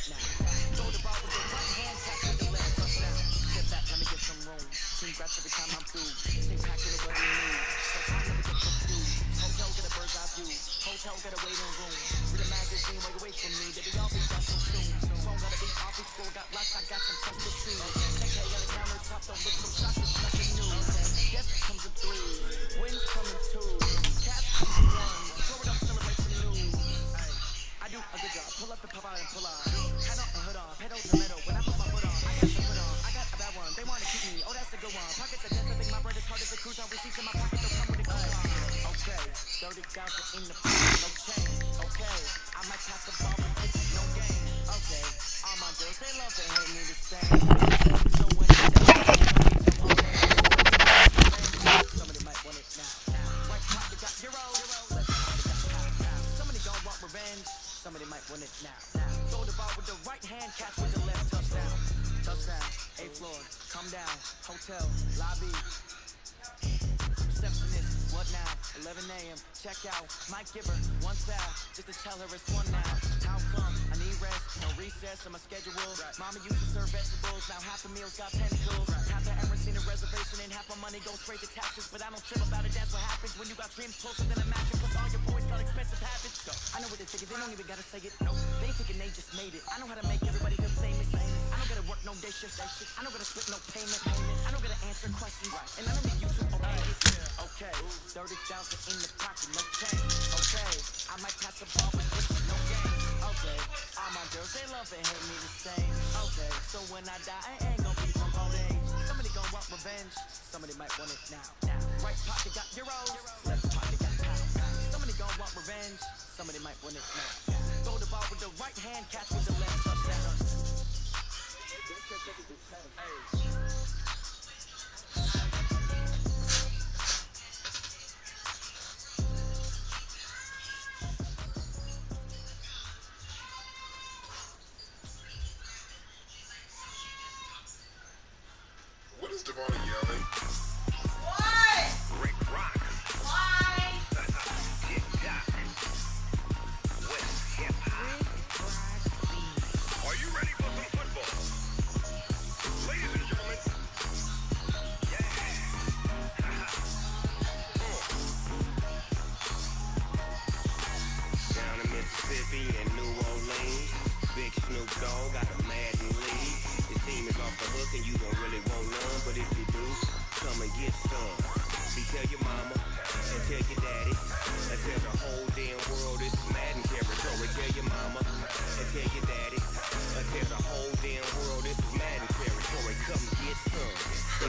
now. Throw the ball with the right hand, catch with the left touchdown. Step back, let me get some room. Team grabs every time I'm through. Stay packed with what he needs. So I never get confused. Hotel get a bird's eye view. Hotel get a waiting room. Read a magazine while you wait for me. They be all be done so soon. Phone gotta be off each school. Got locks, I got some stuff to see. 10K on the countertop, don't look so shocked, it's nothing new. Death comes in threes. Wins come in twos. Cash comes in ones. Throw it up, celebrate some news. Ay, I do a good job. Pull up the pop out and pull out. Hat on and hood on. Pedal to metal. When I put my foot on, I got to put on. I got a bad one. They wanna keep me. Oh, that's a good one. Pockets are dense. I think my bread is hard as a cruise on. Receipts in my pocket. They'll come with a coupon. Okay, 30,000 in the pocket. No change. Okay, I might pass the ball, but it's no game. Okay, all my girls, they love and hate me the same. So when I die, I ain't gonna beat them all day. Somebody might want it now. Right pocket got euros. Left pocket got pound. Somebody gon' want revenge. Somebody might want it now. Throw the ball with the right hand, catch with the left touchdown. Touchdown, 8th floor, come down, hotel, lobby. Receptionist, what now? 11 a.m. Check out. Might give her one style just to tell her it's one now. How come? I need rest, no recess on my schedule. Mama used to serve vegetables, now half the meals got tentacles. Half the errands need a reservation and half my money goes straight to taxes. But I don't trip about it, that's what happens when you got dreams closer than a mattress. Plus all your boys got expensive habits. So I know what they're thinking, they don't even gotta say it. No, they ain't thinking they just made it. I know how to make everybody feel famous. I don't gotta work no day shift. I don't gotta split no payment. I don't gotta answer questions. And I don't need you to obey it. Okay, 30,000 in the pocket, no change. Okay, I might pass the ball, but it's no game. Okay, all my girls, they love and hate me the same. Okay, so when I die, I ain't gonna be from old age. Somebody gon' want revenge, somebody might want it now. Right pocket got euros, left pocket got pound. Somebody gon' want revenge, somebody might want it now. Throw the ball with the right hand, catch with the left touchdown. Hey. What is Devon yelling? What? Rick Rock. Why? TikTok. West Hip Hop. Are you ready for some football? Ladies and gentlemen. Yeah. Down in Mississippi and New Orleans, Big Snoop Dogg got a Madden lead. Your team is off the hook and you don't really want none, but if you do, come and get some. See, tell your mama and tell your daddy and tell the whole damn world this is Madden territory. Tell your mama and tell your daddy and tell the whole damn world this is Madden territory. Come get some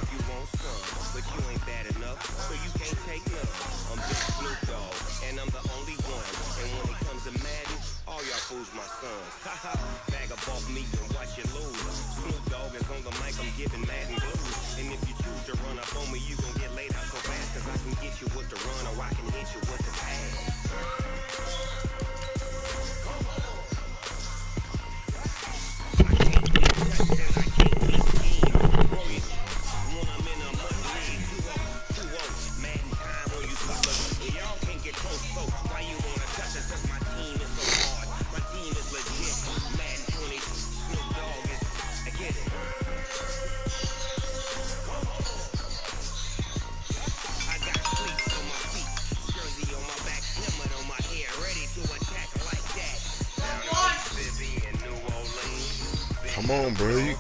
if you want some, but you ain't bad enough, so you can't take none. I'm Big Snoop Dogg and I'm the only one. And when it comes to Madden, all y'all fools my sons. Haha, bag up off me and watch you lose. Snoop Dogg is on the mic, I'm giving Madden blues. And if you choose to run up on me, you gon' get laid out so fast. Cause I can get you with the run or I can hit you with the pass. Come on, bro.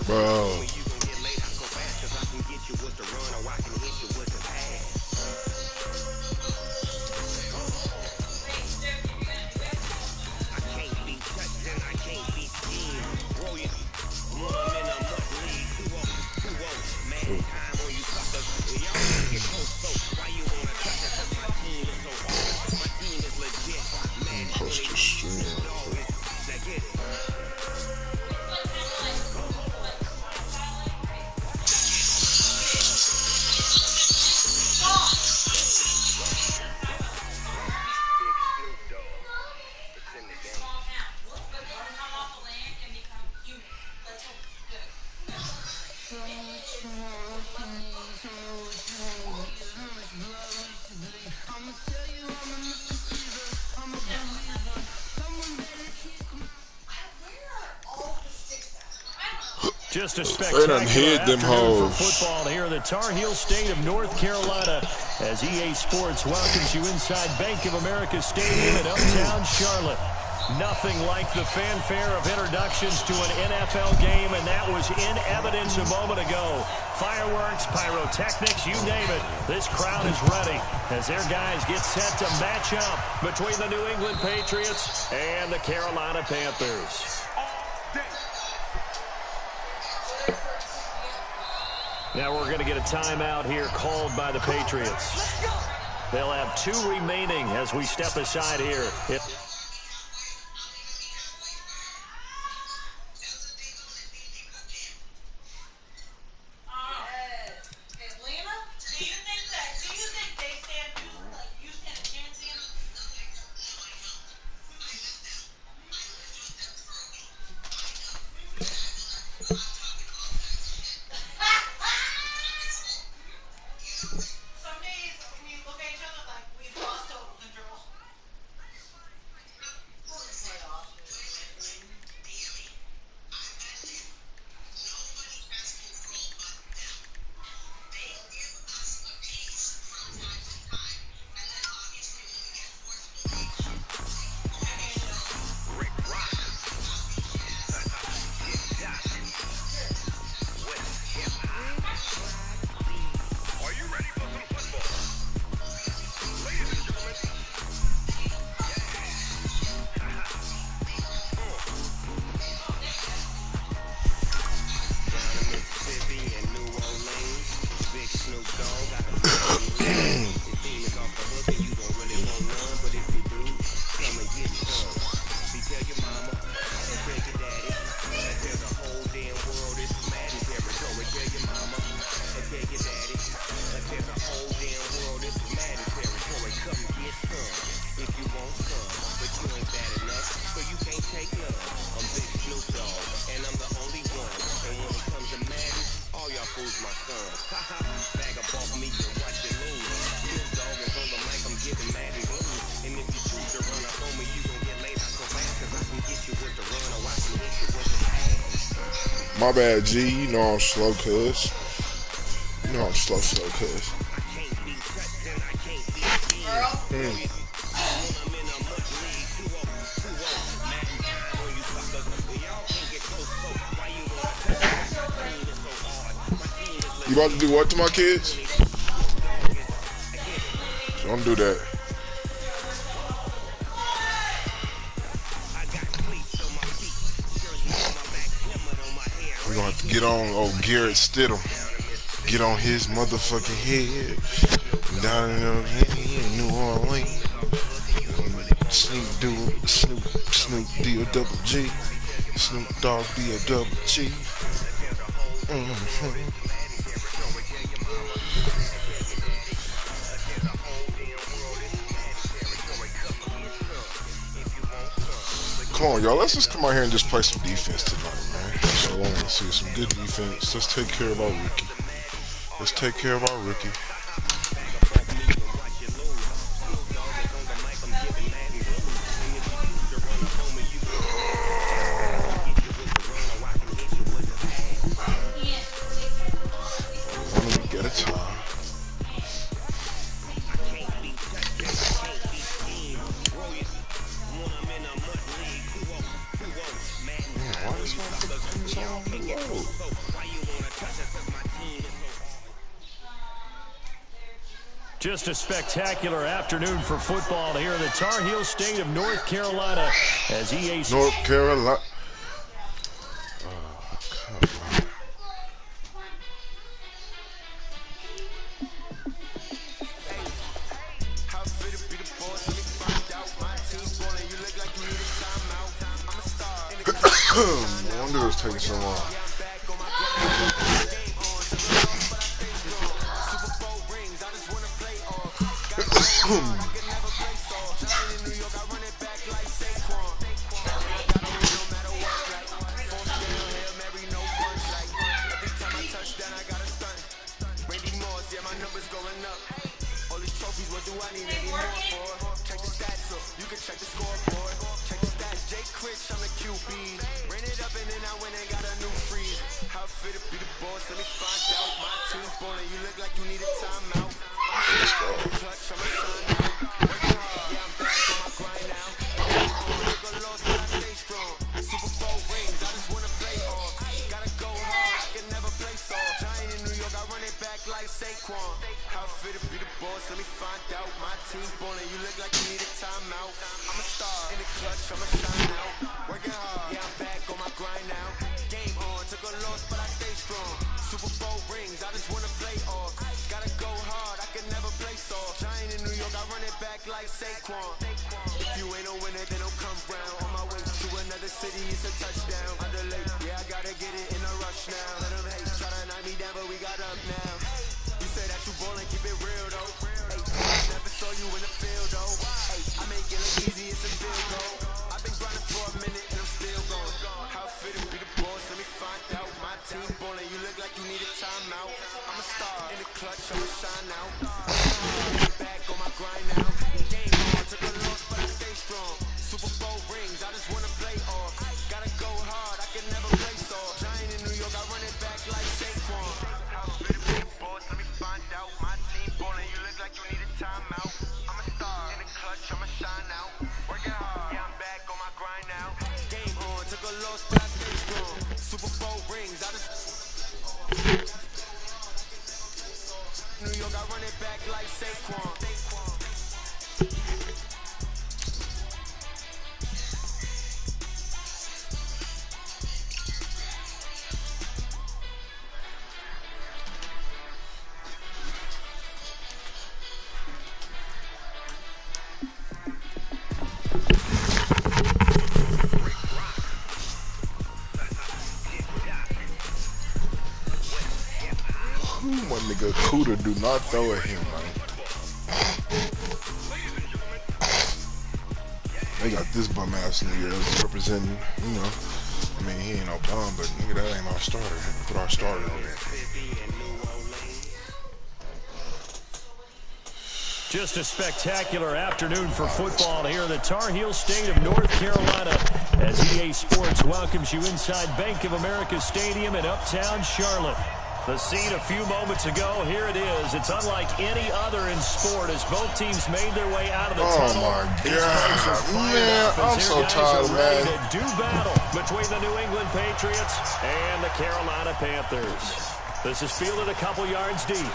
Bro. Just a They spectacular done hid them afternoon for hoes. football here in the Tar Heel state of North Carolina as EA Sports welcomes you inside Bank of America Stadium in uptown Charlotte. Nothing like the fanfare of introductions to an NFL game, and that was in evidence a moment ago. Fireworks, pyrotechnics, you name it. This crowd is ready as their guys get set to match up between the New England Patriots and the Carolina Panthers. Now we're going to get a timeout here called by the Patriots. They'll have 2 remaining as we step aside here. My bad, G. You know I'm slow, cuz. You know I'm slow, cuz. You about to do what to my kids? Don't do that. We're gonna have to get on old Garrett Stidham. Get on his motherfucking head. Down in New Orleans. Snoop D-O-double-G. Snoop Dogg D-O-double-G. Come on, y'all. Let's just come out here and just play some defense tonight, man. That's all I want to see. Some good defense. Let's take care of our rookie. Let's take care of our rookie. One week at a time. Just a spectacular afternoon for football here in the Tar Heel state of North Carolina as EA North Carolina. I wonder what's taking so long. time out. I'm a star in the clutch, I'ma shine out. Working hard, yeah, I'm back on my grind now. Game on, took a loss, but I stay strong. Super Bowl rings, I just wanna play off. Gotta go hard, I can never play soft. Giant in New York, I run it back like Saquon. If you ain't a winner, then don't come round. On my way to another city, it's a touchdown. Underlay, yeah, I gotta get it in a rush now. Let them hate, try to knock me down, but we got up now. You say that you ballin', keep it real though. Hey, I never saw you in the field though. Hey, I make it look easy, it's a field goal. I've been grinding for a minute and I'm still going. How fit to be the boss, let me find out. My team ballin', you look like you need a timeout. I'm a star in the clutch, I'ma shine out. Back on my grind now. Game on, took a loss, but I stay strong. Super Bowl rings, I just wanna play off. Gotta go hard, I can never play soft. Giant in New York, I run it back like Saquon. How fit to be the boss, let me find out. My team ballin', you look like you need a timeout. I'm a star in the clutch, I'ma shine out. Working hard, yeah, I'm back on my grind now. Game on, took a loss, but I stay strong. Super Bowl rings, I just New York, I run it back like Saquon. My nigga Cooter do not throw at him, man. They got this bum ass nigga that's representing, you know. I mean, he ain't no bum, but nigga, that ain't our starter. Put our starter on there. Just a spectacular afternoon for football here in the Tar Heel state of North Carolina as EA Sports welcomes you inside Bank of America Stadium in uptown Charlotte. The scene a few moments ago, here it is. It's unlike any other in sport as both teams made their way out of the tunnel. Oh my God, man, I'm so tired, man. To do battle between the New England Patriots and the Carolina Panthers. This is fielded a couple yards deep.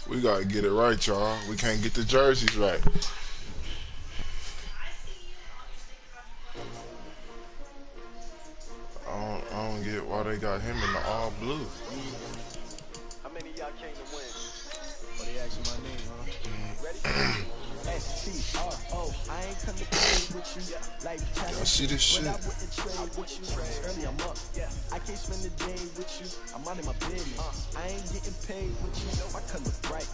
We gotta get it right, y'all. We can't get the jerseys right. I don't get why they got him in the all blue. How many of y'all came to win? Oh, they asking my name, huh? Ready? S-T-R-O, I ain't come to play with you. Like Y'all see this shit? I wouldn't trade with you. Early I'm up. I can't spend the day with you. I'm out of my business. I ain't getting paid with you. My color bright.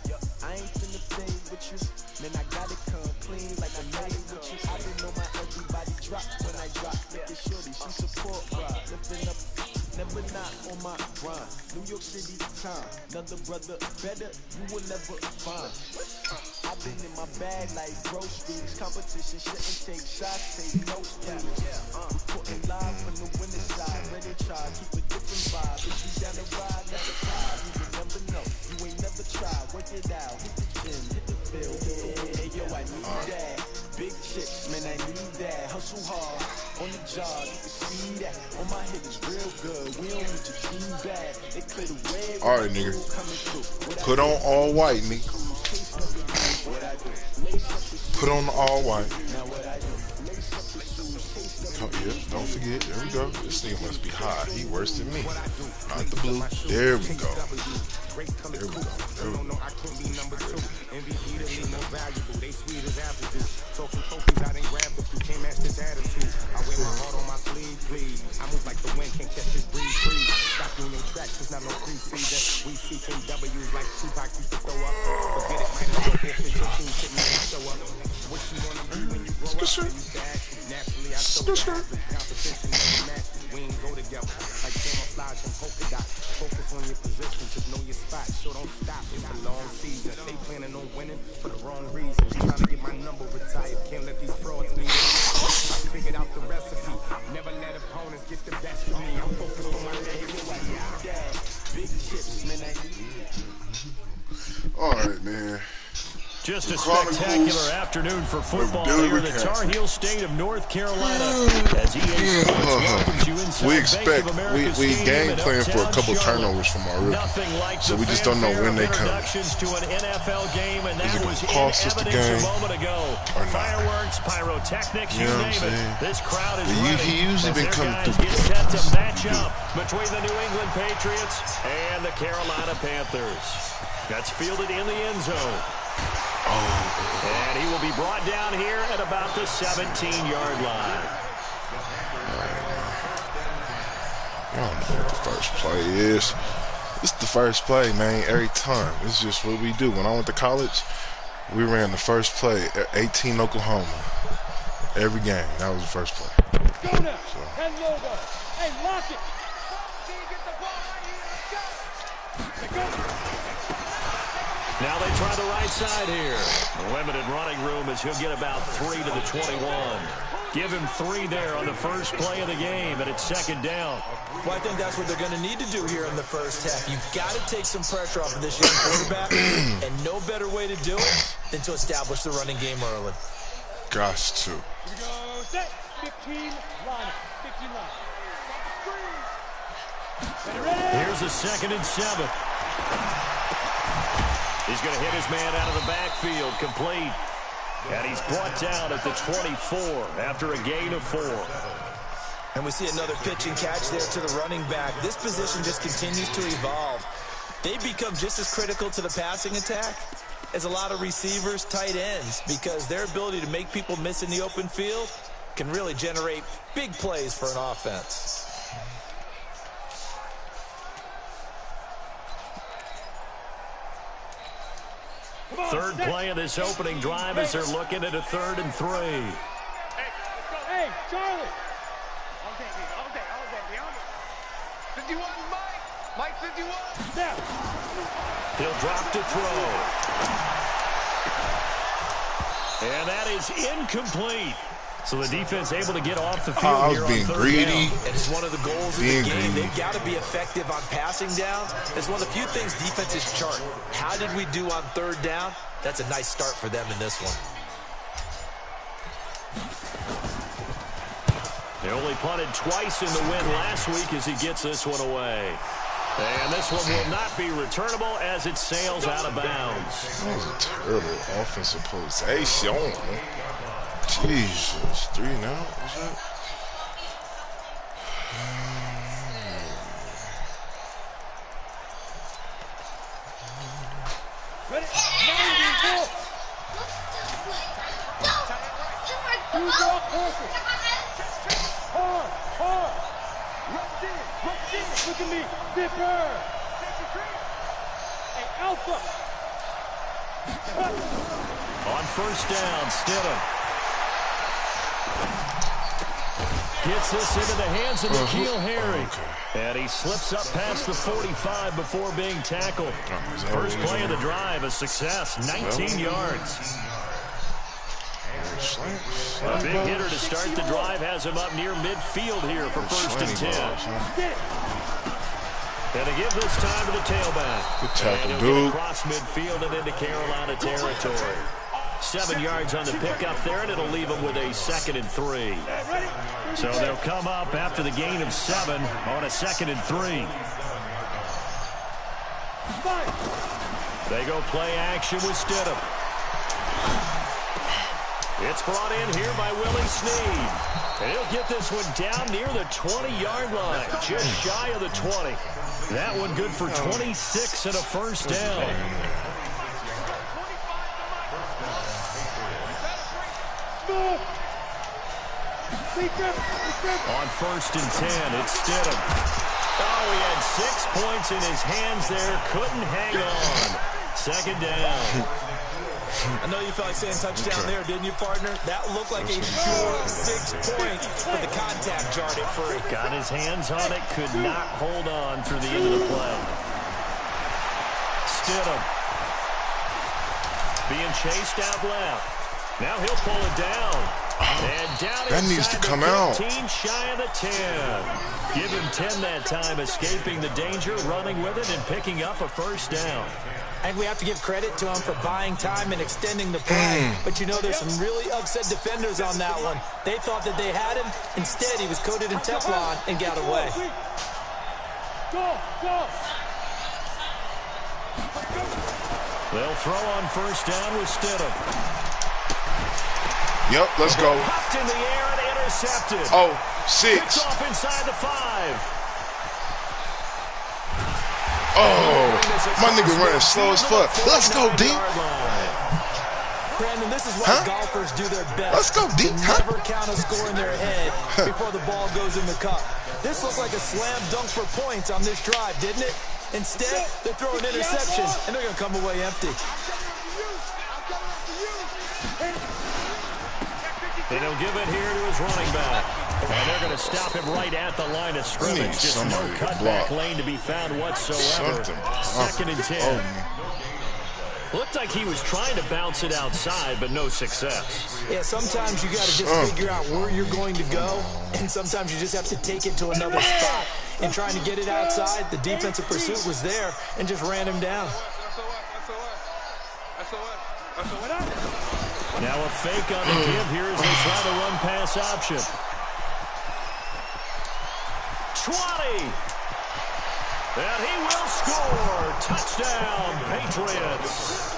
I ain't finna play with you. Man, I gotta come clean like I made with you. I didn't know my everybody drop when I drop. Look at shorty, she support ride. Lifting up, never not on my grind. New York City time. Another brother better, you will never find. I've been in my bag like groceries. Competition shouldn't take shots, take no steps. Reporting live from the winning side. Ready to try, keep a different vibe. If you down the ride, never cry. You will never know. You ain't never tried. Work it out. Hit the gym, hit the field. Hey yo, I need that. Big chips, man, I need that. Hustle hard on the job. You can see that. On my head is real good. We don't need to dream bad. They clear the way. All right, nigga. Put on all white, nigga. Put on the all white. Oh, yeah, don't forget. There we go. This nigga must be high. He worse than me. Not the blue. There we go. There we go. There we go. MVP to me more valuable. They sweet as apple juice. Talking trophies, I didn't grab, but you can't match this attitude. I wear my heart on my sleeve, please. I move like the wind, can't catch this breeze, breeze. Stop doing them tracks, it's not no preseason. We see W's like Tupac used to throw up. Forget it, man. I don't care if your team shouldn't even show up. What you wanna be when you grow up? You used to ask me. Naturally, I told you the competition never matches. We ain't go together. Like camouflage and polka dot. Focus on your position, just know your spot. So don't stop, it's a long season. They planning on winning for the wrong reasons. Trying to get my number retired, can't let these frauds lead. I figured out the recipe. Never let opponents get the best of me. I'm focused on my day. Big chips, man. All right, man. Just a Chronicles spectacular afternoon for football Daily here in the Recap. Tar Heel state of North Carolina as EA Sports welcomes you inside We Bank expect of America we Stadium game in plan for a uptown couple Charlotte. turnovers from our rookie. Nothing like So the we just don't know fanfare when of they come. introductions to an NFL game, and Is that it gonna was in cost us the evidence game a moment ago. or not? Fireworks, pyrotechnics, You you know what I'm name saying? it. This crowd is He ready usually as been their coming guys through. get set to match He do. up between the New England Patriots and the Carolina Panthers. That's fielded in the end zone. And he will be brought down here at about the 17-yard line. Y'all know what the first play is. It's the first play, man, every time. It's just what we do. When I went to college, we ran the first play at 18 Oklahoma. Every game, that was the first play. Go now. Head logo. Hey, lock it. Let's go. Now they try the right side here. Limited running room as he'll get about 3 to the 21. Give him 3 there on the first play of the game, and it's second down. Well, I think that's what they're going to need to do here in the first half. You've got to take some pressure off of this young quarterback, and no better way to do it than to establish the running game early. Gots to. Here we go. Set. 15 line. 15 line. Ready. Here's a 2nd and 7. He's going to hit his man out of the backfield, complete. And he's brought down at the 24 after a gain of 4. And we see another pitch and catch there to the running back. This position just continues to evolve. They become just as critical to the passing attack as a lot of receivers, tight ends, because their ability to make people miss in the open field can really generate big plays for an offense. Third play of this opening drive as they're looking at a 3rd and 3. Hey, Charlie. 51, Mike 51. Snap. He'll drop to throw. And that is incomplete. So the defense able to get off the field I here was on being 3rd greedy. down. And it's one of the goals of the Being game. greedy. They've got to be effective on passing down. It's one of the few things defenses chart. How did we do on 3rd down? That's a nice start for them in this one. They only punted twice in the win last week as he gets this one away. And this one will not be returnable as it sails out of bounds. That was a terrible offensive possession. Jesus. 3 now? What's that? Ready. 94. Two drop passes. Hard. Rush in. Look at me. Zipper. Hey, Alpha. On 1st down, Stidham gets this into the hands of N'Keal Harry. And he slips up past the 45 before being tackled. First play of the drive, a success, 19 yards. A big hitter to start the drive has him up near midfield here for 1st and 10. And they give this time to the tailback. Good tackle, and he'll get dude. across midfield and into Carolina territory. 7 yards on the pickup there, and it'll leave them with a 2nd and 3. So they'll come up after the gain of 7 on a 2nd and 3. They go play action with Stidham. It's brought in here by Willie Snead. And he'll get this one down near the 20-yard line, just shy of the 20. That one good for 26 and a 1st down. On 1st and 10, it's Stidham. Oh, he had 6 points in his hands there. Couldn't hang on. 2nd down. I know you felt like saying touchdown there, didn't you, partner? That looked like a sure 6 points, but the contact jarred it free. Got his hands on it, could not hold on through the end of the play. Stidham being chased out left. Now he'll pull it down. And down That needs to inside come the out. 15, shy of the 10. Give him 10 that time, escaping the danger, running with it, and picking up a 1st down. I think we have to give credit to him for buying time and extending the play. But, you know, there's some really upset defenders on that one. They thought that they had him. Instead, he was coated in Teflon and got away. They'll throw on first down with Stidham. Yep, let's go. Popped in the air and intercepted. Oh, Kicks 6. off inside the 5. Oh, my nigga running slow as fuck. Let's go, D. Brandon, this is why golfers do their best. Let's go, D. Never count a score in their head before the ball goes in the cup. This looked like a slam dunk for points on this drive, didn't it? Instead, they throw an interception, and they're going to come away empty. And he'll give it here to his running back. And they're going to stop him right at the line of scrimmage. Just no cutback lane to be found whatsoever. Second and 10. Looked like he was trying to bounce it outside, but no success. Yeah, sometimes you got to just figure out where you're going to go, and sometimes you just have to take it to another spot. And trying to get it outside, the defensive pursuit was there and just ran him down. Now a fake on the give here as they try the run-pass option. 20. And he will score. Touchdown, Patriots.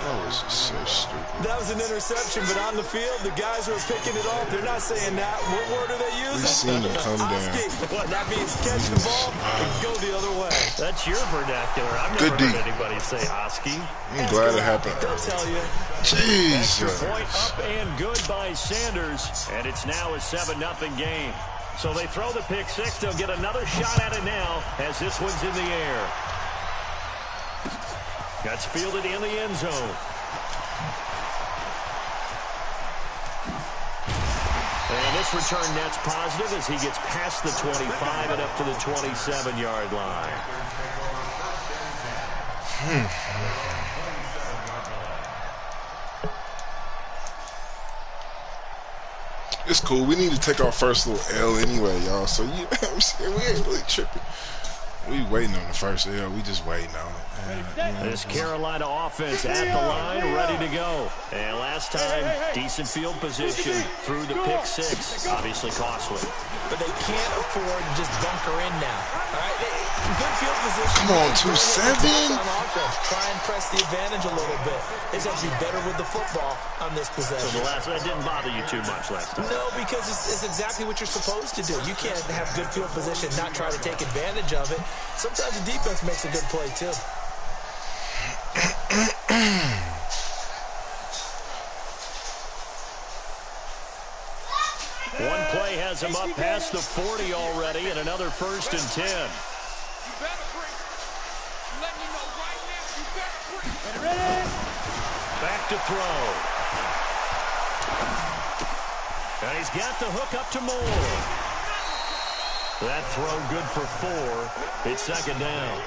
That was so stupid. That was an interception, but on the field, the guys who are picking it off, they're not saying that. What word are they using? We seen it come down. What, that means catch the ball and go the other way. That's your vernacular. I've never heard anybody say Oski. I'm glad it happened. They'll tell you. Jesus. Extra point up and good by Sanders, and it's now a 7-0 game. So they throw the pick six. They'll get another shot at it now as this one's in the air. That's fielded in the end zone. And this return net's positive as he gets past the 25 and up to the 27-yard line. It's cool. We need to take our first little L anyway, y'all. So, you know what I'm saying? We ain't really tripping. We waiting on the first L. We just waiting on it. This Carolina offense at the line, ready to go. And last time, decent field position through the pick six. Obviously costly. But they can't afford to just bunker in now. All right? Good field position. Come on, 2-7. Try and press the advantage a little bit. They just have to be better with the football on this possession. So the last one didn't bother you too much last time. No, because it's exactly what you're supposed to do. You can't have good field position, not try to take advantage of it. Sometimes the defense makes a good play, too. One play has him up past the 40 already, and another 1st and 10. Back to throw. And he's got the hook up to Moore. That throw good for 4. It's 2nd down.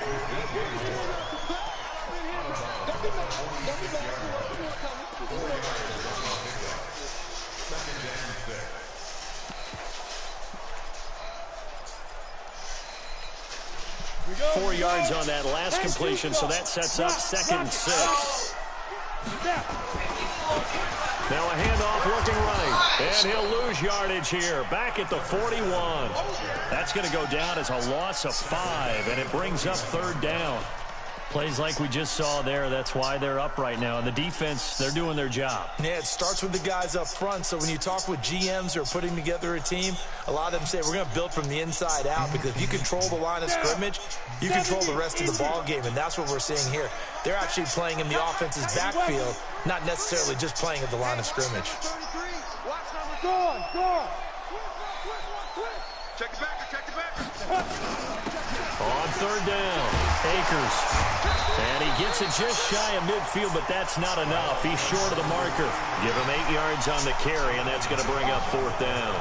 Four yards on that last completion, so that sets up 2nd and 6. Now a handoff looking right, and he'll lose yardage here. Back at the 41. That's going to go down as a loss of 5, and it brings up 3rd down. Plays like we just saw there, that's why they're up right now. And the defense, they're doing their job. Yeah, it starts with the guys up front. So when you talk with GMs who are putting together a team, a lot of them say we're going to build from the inside out, because if you control the line of scrimmage, you control the rest of the ball game, and that's what we're seeing here. They're actually playing in the offense's backfield, not necessarily just playing at the line of scrimmage. On 3rd down, Akers. And he gets it just shy of midfield, but that's not enough. He's short of the marker. Give him 8 yards on the carry, and that's going to bring up 4th down.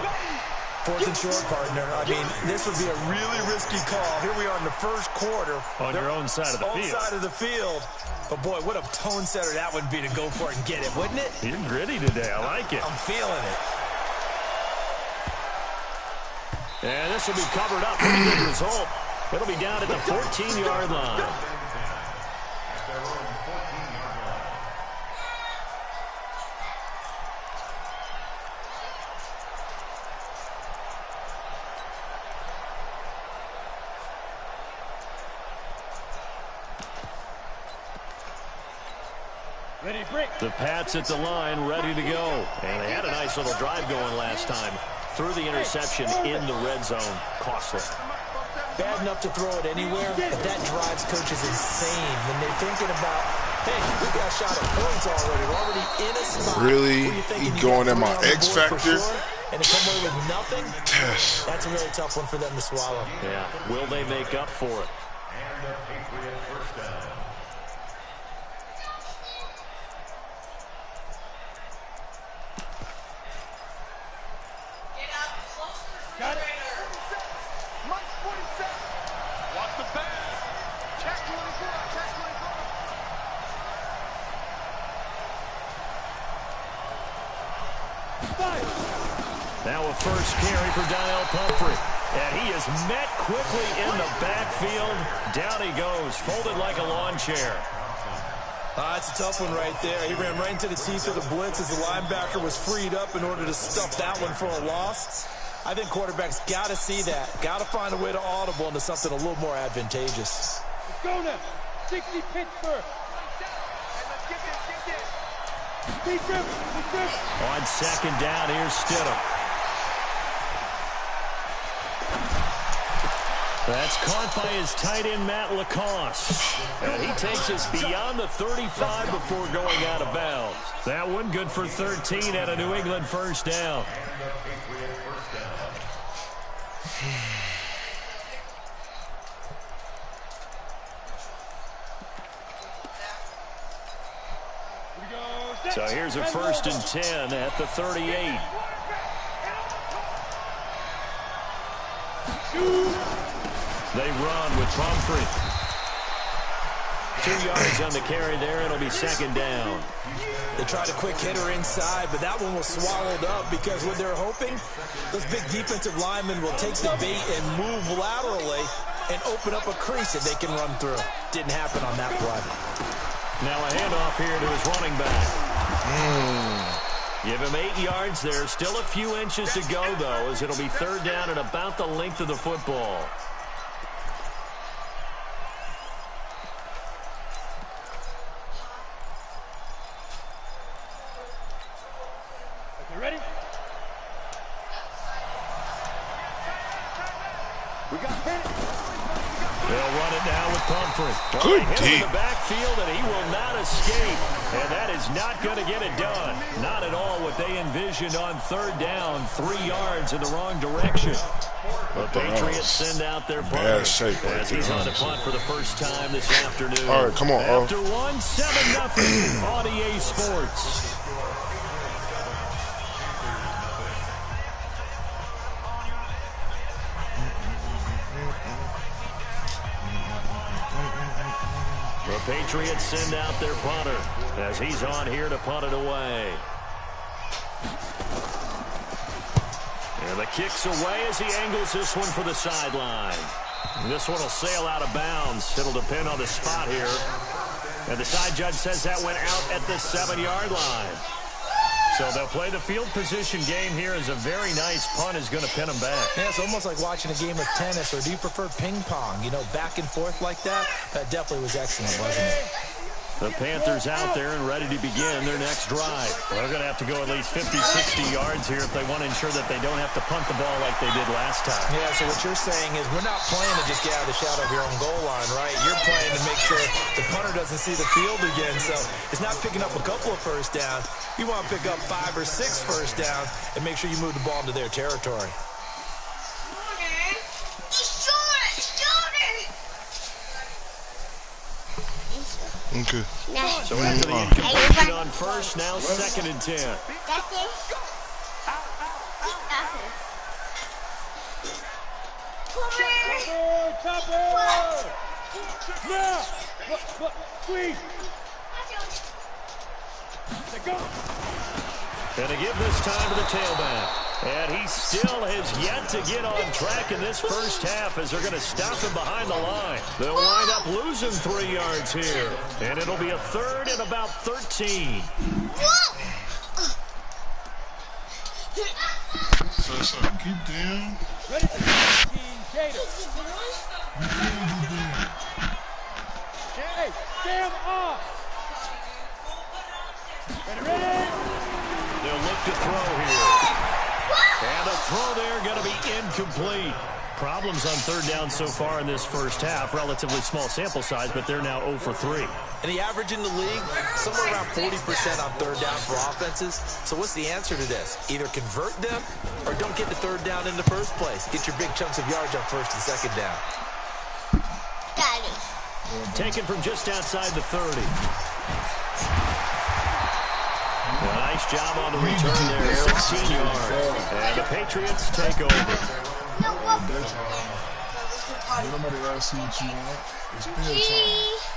4th and short, partner. I mean, this would be a really risky call. Here we are in the first quarter. On your own side of the field. Own side of the field. But, boy, what a tone setter that would be to go for it and get it, wouldn't it? You're gritty today. I like it. I'm feeling it. And this will be covered up. Pretty good result. It'll be down at the 14-yard line. The Pats at the line, ready to go. And they had a nice little drive going last time. Threw the interception in the red zone. Costly. Bad enough to throw it anywhere, but that drives coaches insane when they're thinking about, hey, we got a shot at points already. We're already in a spot. Really? He going at my X factor? Sure, and to come away with nothing? Yes. That's a really tough one for them to swallow. Yeah. Will they make up for it? Got it. Mike 47. Watch the pass. Check 24. Check 24. Now a first carry for Donnell Pumphrey. And he is met quickly in the backfield. Down he goes, folded like a lawn chair. That's a tough one right there. He ran right into the teeth of the blitz as the linebacker was freed up in order to stuff that one for a loss. I think quarterbacks got to see that. Got to find a way to audible into something a little more advantageous. Let's go now. 60 Pittsburgh. On second down, here's Stidham. That's caught by his tight end, Matt Lacoste. And he takes us beyond the 35 before going out of bounds. That one good for 13 at a New England first down. So here's a 1st and 10 at the 38. They run with Pumphrey. 2 yards on the carry there. It'll be second down. They tried a quick hitter inside, but that one was swallowed up because what they're hoping, those big defensive linemen will take the bait and move laterally and open up a crease that they can run through. Didn't happen on that play. Now a handoff here to his running back. Give him 8 yards there. Still a few inches to go, though, as it'll be third down and about the length of the football. You ready? We got hit. They'll run it now with Pumphrey. Good hit deep. in the backfield, and he will not escape. And that is not going to get it done. Not at all what they envisioned on third down. 3 yards in the wrong direction. The Patriots send out their punter as he's on the punt for the first time this afternoon. All right, come on. After 1-7-0 on EA Sports. The Patriots send out their punter as he's on here to punt it away. And the kick's away as he angles this one for the sideline. This one will sail out of bounds. It'll depend on the spot here. And the side judge says that went out at the 7-yard line. So they'll play the field position game here as a very nice punt is going to pin them back. Yeah, it's almost like watching a game of tennis, or do you prefer ping pong? You know, back and forth like that? That definitely was excellent, wasn't it? The Panthers out there and ready to begin their next drive. They're going to have to go at least 50, 60 yards here if they want to ensure that they don't have to punt the ball like they did last time. Yeah, so what you're saying is we're not playing to just get out of the shadow of your own goal line, right? You're playing to make sure the punter doesn't see the field again. So it's not picking up a couple of first downs. You want to pick up 5 or 6 first downs and make sure you move the ball into their territory. Okay. So after the incompletion on first, now 2nd and 10. Chopper! Now! Squeeze! Go! And to give this time to the tailback. And he still has yet to get on track in this first half as they're going to stop him behind the line. They'll wind up losing 3 yards here. And it'll be a 3rd and about 13. So, get down. Ready? Gator. Hey, stay off. to throw here. And a throw there going to be incomplete. Problems on third down so far in this first half. Relatively small sample size, but they're now 0 for 3. And the average in the league, somewhere around 40% on third down for offenses. So what's the answer to this? Either convert them or don't get the third down in the first place. Get your big chunks of yards on first and second down. Taken from just outside the 30. Well, nice job on the return there. 16 yards. And the Patriots take over. Nobody else see what you want. It's bedtime.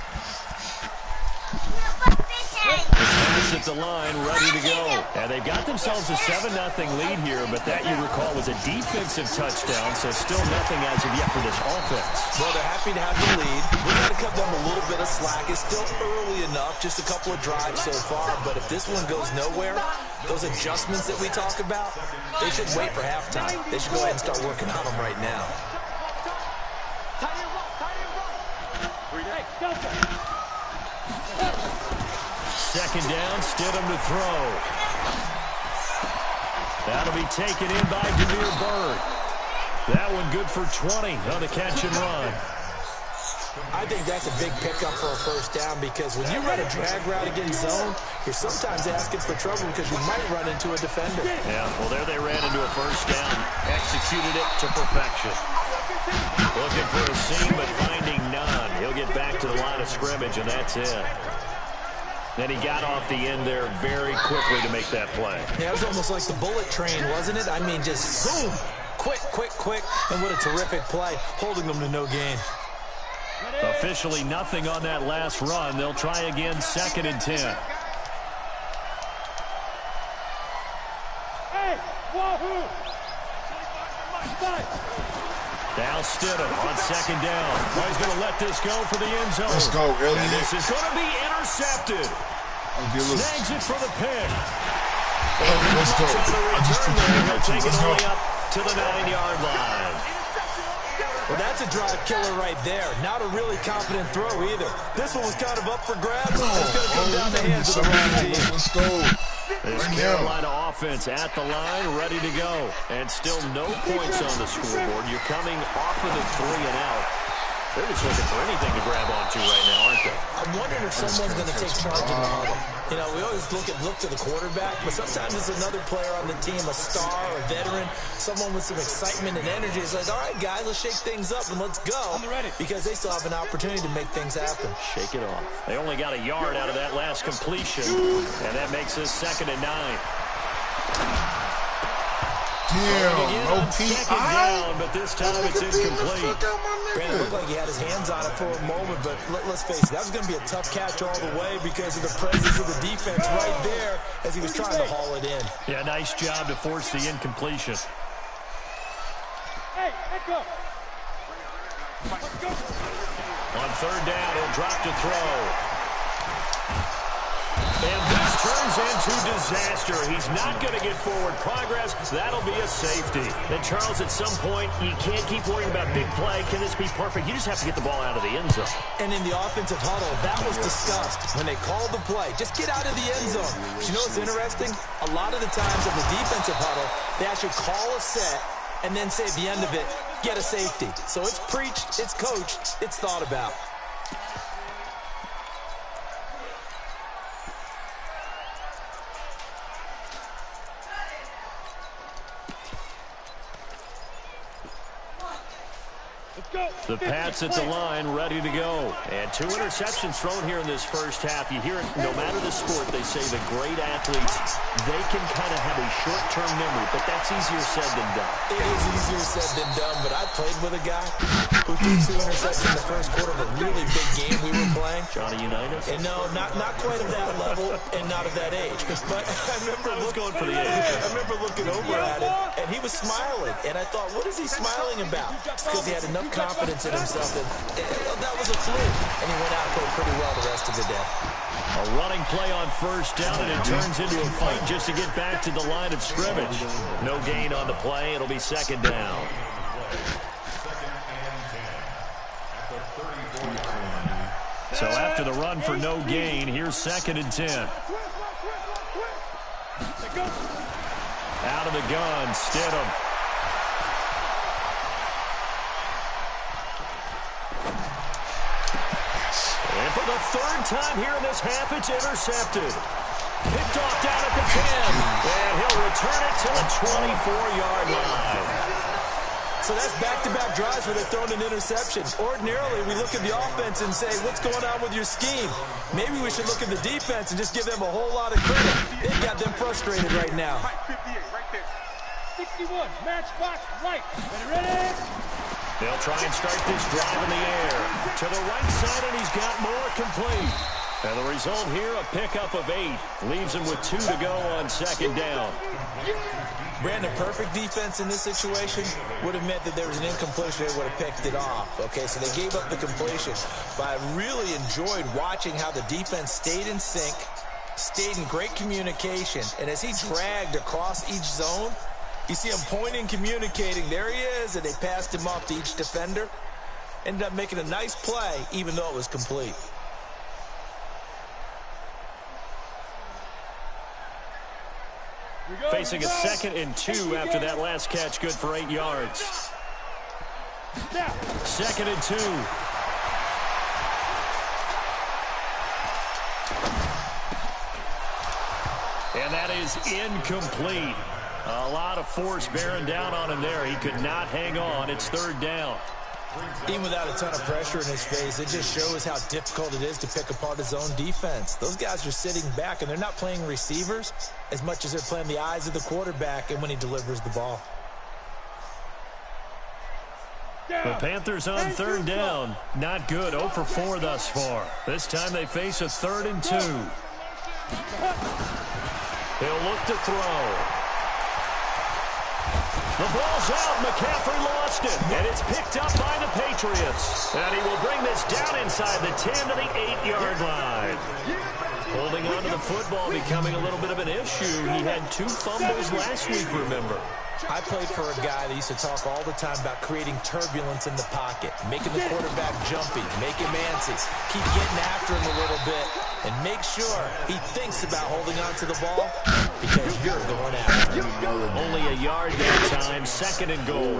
It's at the line, ready to go. And they've got themselves a 7-0 lead here, but that, you recall, was a defensive touchdown, so still nothing as of yet for this offense. Well, they're happy to have the lead. We've got to cut them a little bit of slack. It's still early enough, just a couple of drives so far, but if this one goes nowhere, those adjustments that we talk about, they should wait for halftime. They should go ahead and start working on them right now. Second down, Stidham to throw. That'll be taken in by Demir Bird. That one good for 20 on the catch and run. I think that's a big pickup for a first down because when you run a drag route against zone, you're sometimes asking for trouble because you might run into a defender. Yeah, well, there they ran into a first down. Executed it to perfection. Looking for a seam, but finding none. He'll get back to the line of scrimmage, and that's it. Then he got off the end there very quickly to make that play. Yeah, it was almost like the bullet train, wasn't it? I mean, just boom, quick, quick, quick, and what a terrific play, holding them to no gain. Officially nothing on that last run. They'll try again, 2nd and 10. Hey, wahoo! Now Stidham on 2nd down. Oh, he's going to let this go for the end zone. Let's go, Elliott. And this is going to be intercepted. Snags it for the pick. Let's go. I just took He'll take it Let's all go. the way up to the 9-yard line. Well, that's a drive killer right there. Not a really confident throw either. This one was kind of up for grabs. It's going to come down the hands of the wrong team. Let's go. This Carolina offense at the line, ready to go. And still no points on the scoreboard. You're coming off of the 3 and out. They're just looking for anything to grab onto right now, aren't they? I'm wondering if someone's going to take charge of the huddle. You know, we always look to the quarterback, but sometimes it's another player on the team, a star, a veteran, someone with some excitement and energy. It's like, all right, guys, let's shake things up and let's go. Because they still have an opportunity to make things happen. Shake it off. They only got a yard out of that last completion, and that makes this 2nd and 9. Damn, no Second down, but this time it's incomplete. Brandon looked like he had his hands on it for a moment, but let's face it, that was going to be a tough catch all the way because of the presence of the defense right there as he was trying to haul it in. Yeah, nice job to force the incompletion. Hey, let's go. On 3rd down, he'll drop to throw. And this turns into disaster. He's not going to get forward progress. That'll be a safety. And Charles, at some point, you can't keep worrying about big play. Can this be perfect? You just have to get the ball out of the end zone. And in the offensive huddle, that was discussed when they called the play. Just get out of the end zone. But you know what's interesting? A lot of the times in the defensive huddle, they actually call a set and then say at the end of it, get a safety. So it's preached, it's coached, it's thought about. The Pats at the line, ready to go. And 2 interceptions thrown here in this first half. You hear it, no matter the sport, they say the great athletes, they can kind of have a short-term memory, but that's easier said than done. It is easier said than done, but I played with a guy who threw 2 interceptions in the first quarter of a really big game we were playing. Johnny Unitas? And no, not quite of that level and not of that age. But I remember going for the age. I remember looking over at him, and he was smiling. And I thought, what is he smiling about? It's because he had enough confidence in himself that was a fluke. And he went out and played pretty well the rest of the day. A running play on 1st down, and it turns into a fight just to get back to the line of scrimmage. No gain on the play. It'll be 2nd down. So after the run for no gain, here's 2nd and 10. Out of the gun, Stidham. And for the third time here in this half, it's intercepted. Picked off down at the 10. And he'll return it to the 24-yard line. So that's back-to-back drives where they're throwing an interception. Ordinarily, we look at the offense and say, what's going on with your scheme? Maybe we should look at the defense and just give them a whole lot of credit. They've got them frustrated right now. 58, right there. 61, matchbox, right. Ready? They'll try and start this drive in the air. To the right side, and he's got more complete. And the result here, a pickup of 8. Leaves him with 2 to go on second down. Brandon, perfect defense in this situation would have meant that there was an incompletion. They would have picked it off. Okay, so they gave up the completion. But I really enjoyed watching how the defense stayed in sync, stayed in great communication. And as he dragged across each zone, you see him pointing, communicating. There he is, and they passed him off to each defender. Ended up making a nice play, even though it was complete. Facing a 2nd and 2 after that last catch, good for 8 yards. 2nd and 2. And that is incomplete. A lot of force bearing down on him there. He could not hang on. It's 3rd down. Even without a ton of pressure in his face, it just shows how difficult it is to pick apart his own defense. Those guys are sitting back, and they're not playing receivers as much as they're playing the eyes of the quarterback and when he delivers the ball. The Panthers on 3rd down. Not good. 0 for 4 thus far. This time they face a 3rd and 2. He'll look to throw. The ball's out. McCaffrey lost it. And it's picked up by the Patriots. And he will bring this down inside the 10 to the 8-yard line. Holding on to the football becoming a little bit of an issue. He had 2 fumbles last week, remember. I played for a guy that used to talk all the time about creating turbulence in the pocket, making the quarterback jumpy, make him antsy, keep getting after him a little bit, and make sure he thinks about holding on to the ball because you're going after him. Only a yard that time, 2nd and goal.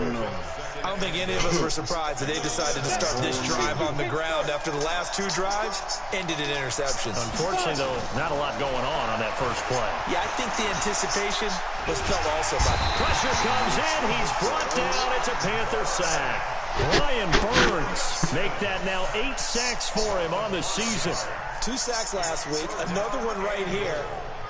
I don't think any of us were surprised that they decided to start this drive on the ground after the last 2 drives ended in interceptions. Unfortunately, though, not a lot going on that first play. Yeah, I think the anticipation was felt also by the pressure comes in. He's brought down. It's a Panther sack. Ryan Burns make that now 8 sacks for him on the season. 2 sacks last week. Another one right here.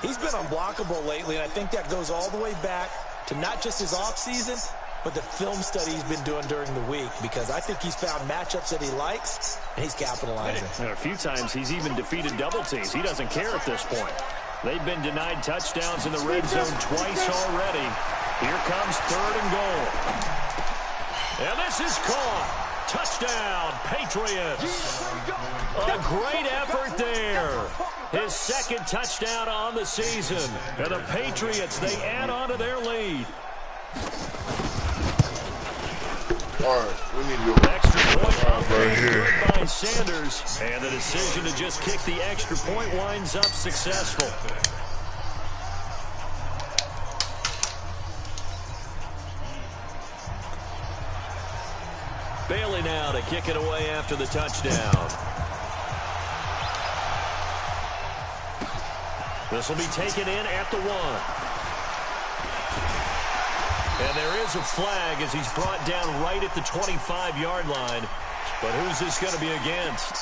He's been unblockable lately, and I think that goes all the way back to not just his offseason, but the film study he's been doing during the week, because I think he's found matchups that he likes, and he's capitalizing. And a few times he's even defeated double teams. He doesn't care at this point. They've been denied touchdowns in the red zone twice already. Here comes 3rd and goal. And this is caught. Touchdown, Patriots. A great effort there. His 2nd touchdown on the season. And the Patriots, they add on to their lead. All right, we need to go Extra point right here by Sanders. And the decision to just kick the extra point winds up successful. Bailey now to kick it away after the touchdown. This will be taken in at the 1. And there is a flag as he's brought down right at the 25-yard line. But who's this going to be against?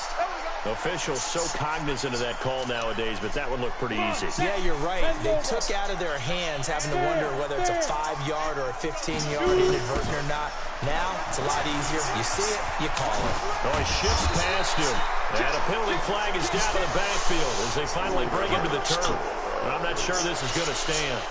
Officials so cognizant of that call nowadays, but that would look pretty easy. Yeah, you're right. They took out of their hands having to wonder whether it's a 5-yard or a 15-yard inadvertent or not. Now, it's a lot easier. You see it, you call it. Oh, he shifts past him. And a penalty flag is down to the backfield as they finally bring him to the turf. But I'm not sure this is going to stand.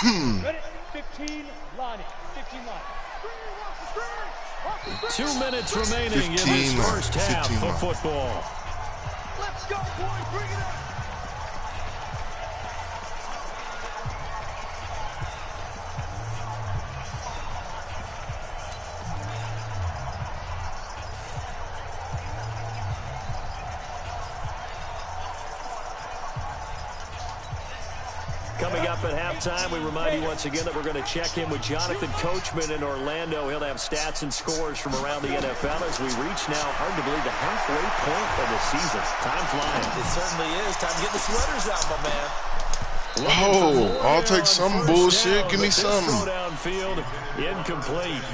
Ready? 15, Lonnie. 15, Lonnie. 2 minutes remaining in this first half of football. Let's go, boys. Bring it up. Coming up at halftime, we remind you once again that we're going to check in with Jonathan Coachman in Orlando. He'll have stats and scores from around the NFL as we reach now, hard to believe, the halfway point of the season. Time flying. It certainly is. Time to get the sweaters out, my man. Oh, I'll take some bullshit. Give me some. Downfield, incomplete.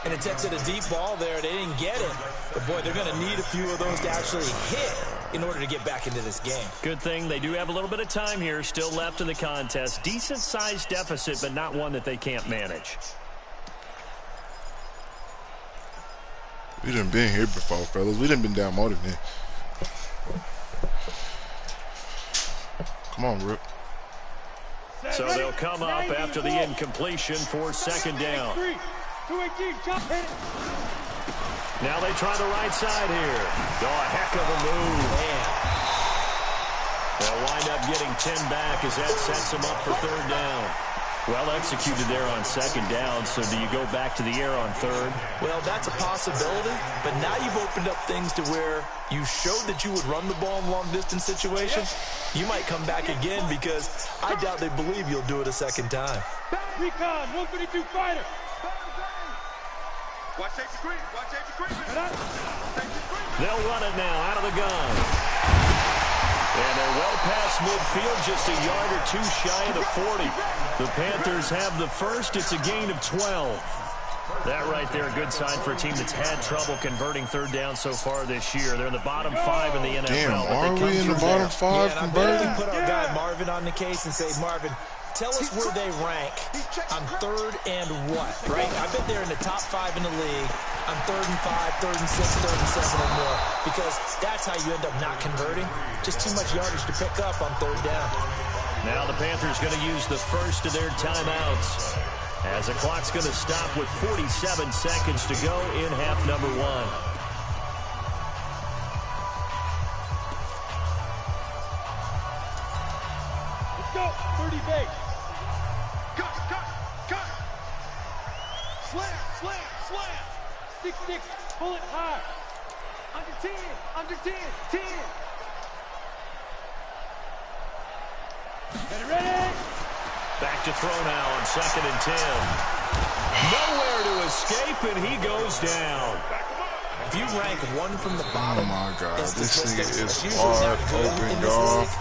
And attempted a deep ball there. They didn't get it. But, boy, they're going to need a few of those to actually hit in order to get back into this game. Good thing they do have a little bit of time here still left in the contest. Decent-sized deficit, but not one that they can't manage. We done been here before, fellas. We done been down more than this. Come on, Rip. So they'll come up after the incompletion for second down. Now they try the right side here. Oh, a heck of a move. They'll wind up getting 10 back as that sets them up for third down. Well executed there on second down, so do you go back to the air on third? Well, that's a possibility, but now you've opened up things to where you showed that you would run the ball in long-distance situations. You might come back again because I doubt they believe you'll do it a second time. Recon, 152 fighter. Watch safety screen. Watch safety screen. They'll run it now out of the gun. And they're well past midfield, just a yard or two shy of the 40. The Panthers have the first. It's a gain of 12. That right there, a good sign for a team that's had trouble converting third down so far this year. They're in the bottom 5 in the NFL. Damn, are we in the bottom 5 and I converting? bet we put our guy Marvin on the case and say, Marvin, tell us where they rank on third and what, right? I bet they're in the top 5 in the league on third and 5, third and 6, third and 7 or more, because that's how you end up not converting. Just too much yardage to pick up on third down. Now the Panthers going to use the first of their timeouts as the clock's going to stop with 47 seconds to go in half number 1. Let's go. 30 base. Cut. Slam. 6-6. Pull it high. Under 10. 10. Ready? Back to throw now on 2nd and 10. Nowhere to escape, and he goes down. If you rank one from the Oh bottom, my God, in this nigga statistics, is it's usually hard not good open, in this y'all. league.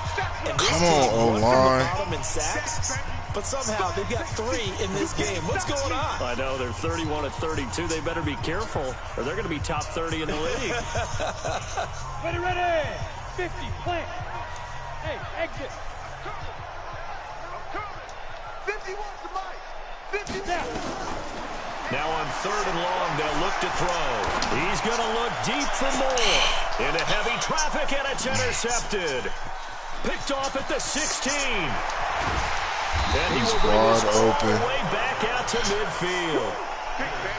And this Come team, on, one from the O-line. bottom in sacks, but somehow they've got 3 in this game. What's going on? I know, they're 31 of 32. They better be careful, or they're going to be top 30 in the league. Ready. 50. Plant. Hey, exit. 51 to Mike. 50 Down. Now on third and long, they'll look to throw. He's going to look deep for more. Into heavy traffic, and it's intercepted. Picked off at the 16. And he He's will bring this wide all open. the way back out to midfield.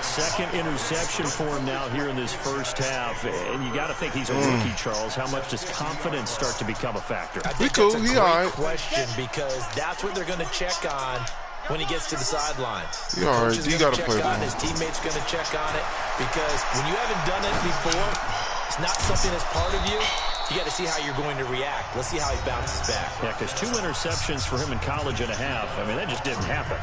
Second interception for him now here in this first half. And you got to think he's a rookie, Charles. How much does confidence start to become a factor? I think cool. that's a He great all right. question because that's what they're going to check on when he gets to the sidelines. He all right. Coach is You gonna gotta check play on ball. his teammates going to check on it because when you haven't done it before, it's not something that's part of you. You got to see how you're going to react. Let's see how he bounces back. Yeah, because 2 interceptions for him in college and a half. I mean, that just didn't happen.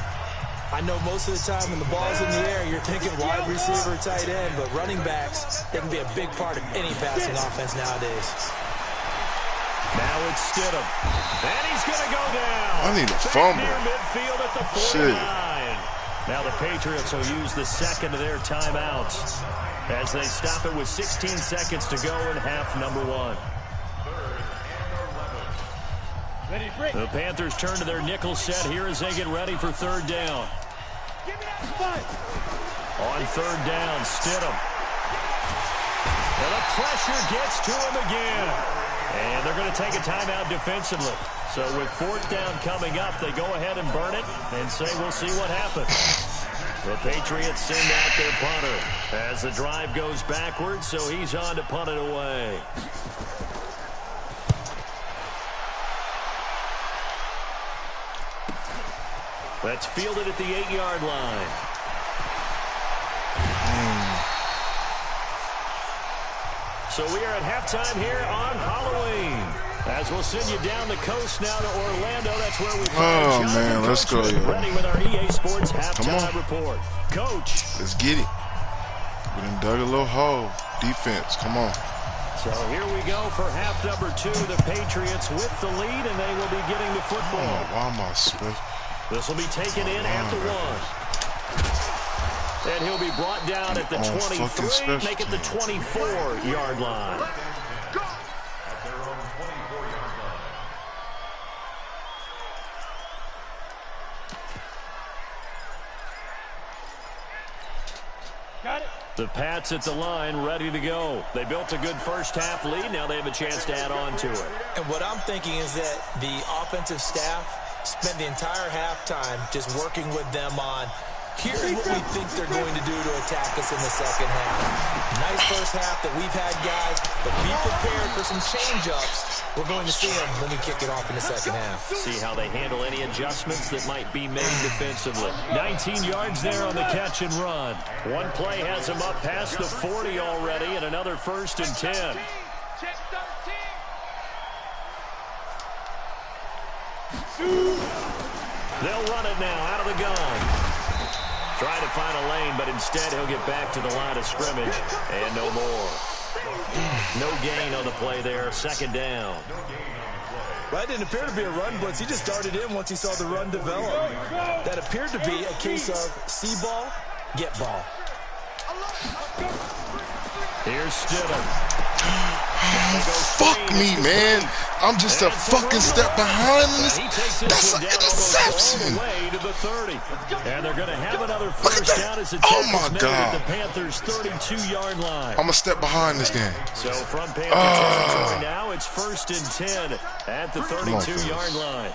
I know most of the time when the ball's in the air, you're thinking wide receiver, tight end, but running backs, they can be a big part of any passing offense nowadays. Now it's Stidham. And he's going to go down. I need a Back fumble. near midfield at the 49. Shit. Now the Patriots will use the second of their timeouts as they stop it with 16 seconds to go in half number 1. Ready, break. The Panthers turn to their nickel set here as they get ready for third down. Give me that spot. On third down, Stidham. And the pressure gets to him again. And they're going to take a timeout defensively. So with fourth down coming up, they go ahead and burn it and say we'll see what happens. The Patriots send out their punter as the drive goes backwards, so he's on to punt it away. That's fielded at the 8-yard line. So we are at halftime here on Halloween. As we'll send you down the coast now to Orlando. That's where we Oh, find man, let's go, yo. ready with our EA Sports halftime on. report. Coach. Let's get it. We done dug a little hole. Defense, come on. So here we go for half number 2. The Patriots with the lead, and they will be getting the football. Oh, why am I special? This will be taken in at the 1. And he'll be brought down at the 23, make it the 24-yard line. The Pats at the line, ready to go. They built a good first-half lead. Now they have a chance to add on to it. And what I'm thinking is that the offensive staff spent the entire halftime just working with them on, here's what we think they're going to do to attack us in the second half. Nice first half that we've had, guys, but be prepared for some change-ups. We're going to see them when we kick it off in the second half. See how they handle any adjustments that might be made defensively. 19 yards there on the catch and run. One play has them up past the 40 already, and another 1st and 10. They'll run it now out of the gun. Trying to find a lane, but instead he'll get back to the line of scrimmage, and no more. No gain on the play there. 2nd down. Well, that didn't appear to be a run blitz. He just darted in once he saw the run develop. That appeared to be a case of see ball, get ball. Here's Stidham. Fuck me, man. I'm just a fucking step behind this. That's an interception. Way to the 30. And they're going to have another first down as the the Panthers' 32-yard line. I'm a step behind this game. So from Panther territory now, it's 1st and 10 at the 32-yard line.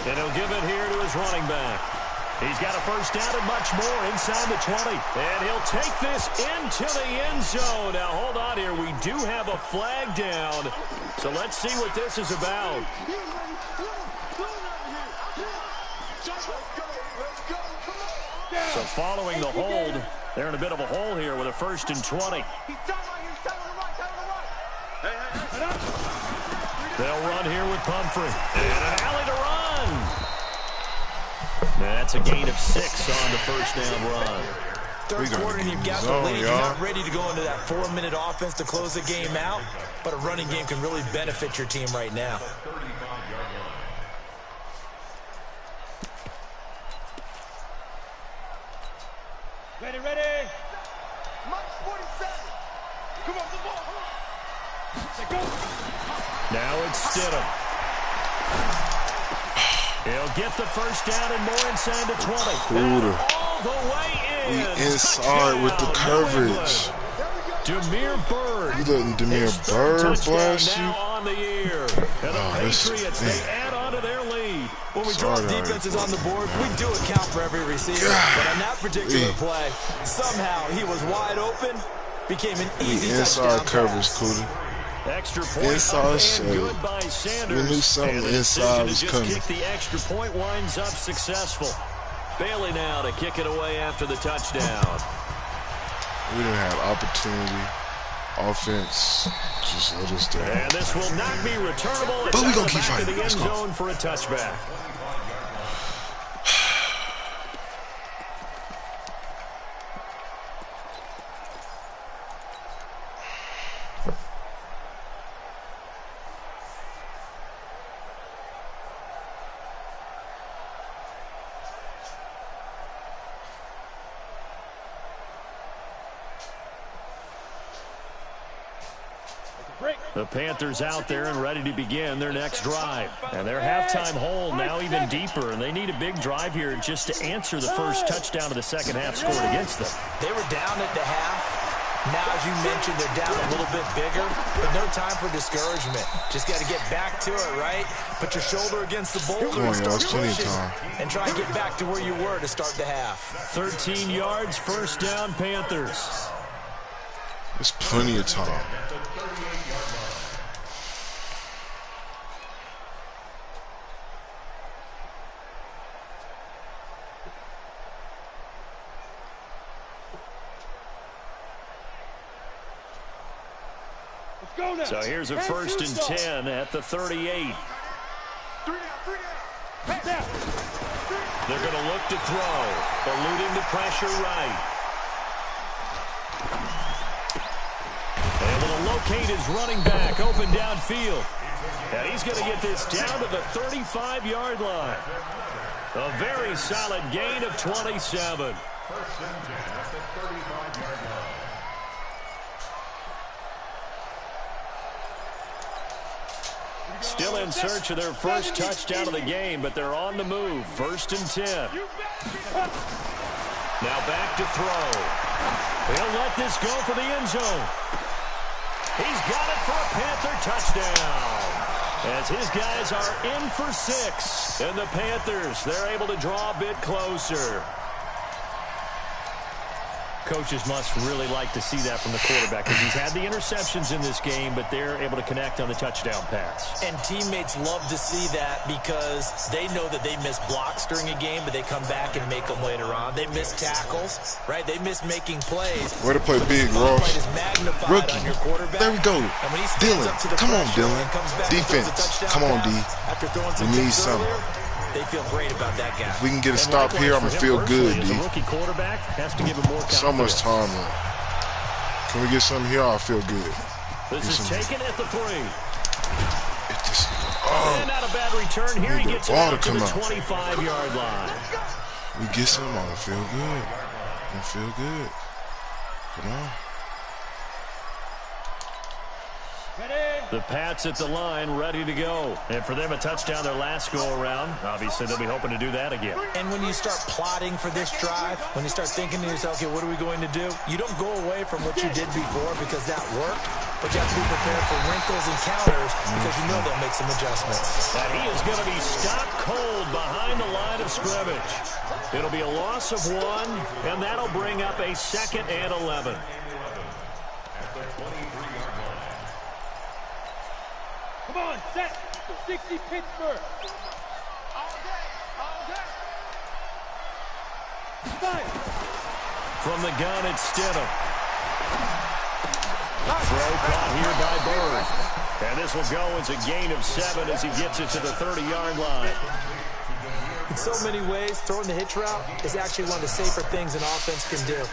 And he'll give it here to his running back. He's got a first down and much more inside the 20. And he'll take this into the end zone. Now, hold on here. We do have a flag down. So let's see what this is about. So following the hold, they're in a bit of a hole here with a 1st and 20. They'll run here with Pumphrey. And an alley to run. That's a gain of 6 on the first down run. Third quarter, and you've got the lead. You're not ready to go into that 4-minute offense to close the game out, but a running game can really benefit your team right now. Ready, ready. March 47. Come on, the ball. Let's go. Now it's Stidham. He'll get the first down and more inside the 20. All the way in. We inside with the coverage. Demir Bird. You letting Demir Bird blast you? On the year. And the Patriots, they add on to their lead. When we draw defenses on the board, we do account for every receiver. But on that particular play, somehow he was wide open, became an easy inside coverage, Cootie. Extra point inside shade. Good by Sanders. We knew something inside was coming. Kick the extra point winds up successful. Bailey now to kick it away after the touchdown. We didn't have opportunity. Offense just let us down. And this will not be returnable. It's but we gonna keep back fighting. to the end zone for a touchback. The Panthers out there and ready to begin their next drive. And their halftime hole now even deeper, and they need a big drive here just to answer the first touchdown of the second half scored against them. They were down at the half. Now, as you mentioned, they're down a little bit bigger, but no time for discouragement. Just got to get back to it, right? Put your shoulder against the boulder and start pushing and try and get back to where you were to start the half. 13 yards, first down, Panthers. There's plenty of time. Go now. So here's a 1st and 10 at the 38. Down. They're going to look to throw, eluding the pressure right. Able to locate his running back open downfield. And he's going to get this down to the 35-yard line. A very solid gain of 27. Still in search of their first touchdown of the game, but they're on the move. 1st and 10. Now back to throw. He'll let this go for the end zone. He's got it for a Panther touchdown. As his guys are in for 6. And the Panthers, they're able to draw a bit closer. Coaches must really like to see that from the quarterback because he's had the interceptions in this game, but they're able to connect on the touchdown pass. And teammates love to see that because they know that they miss blocks during a game, but they come back and make them later on. They miss tackles, right? They miss making plays. Way to play big, Ross. Rookie. On your quarterback. There we go. And when he Dylan. up to the Come on, pressure Dylan. and comes back Defense. and throws a touchdown Come on, D. pass after throwing some We need picks something. earlier, they feel great about that guy. If we can get a stop here, I'm going to feel good, D. As a rookie quarterback, has to give him more confidence. So much time left. Can we get something here? I feel good. This is taken at the 3. It just, And not a bad return here. He Need the gets it ball out to to the come out. 25-yard line. we get something, I'm going to feel good. I feel good. Come on. The Pats at the line, ready to go. And for them, a touchdown their last go-around. Obviously, they'll be hoping to do that again. And when you start plotting for this drive, when you start thinking to yourself, okay, what are we going to do? You don't go away from what you did before because that worked, but you have to be prepared for wrinkles and counters because you know they'll make some adjustments. And he is going to be stopped cold behind the line of scrimmage. It'll be a loss of 1, and that'll bring up a 2nd and 11. Come on, set. 60 Pittsburgh. Fire. From the gun, it's Stidham. Throw caught here by Bird. And this will go as a gain of 7 as he gets it to the 30-yard line. In so many ways, throwing the hitch route is actually one of the safer things an offense can do.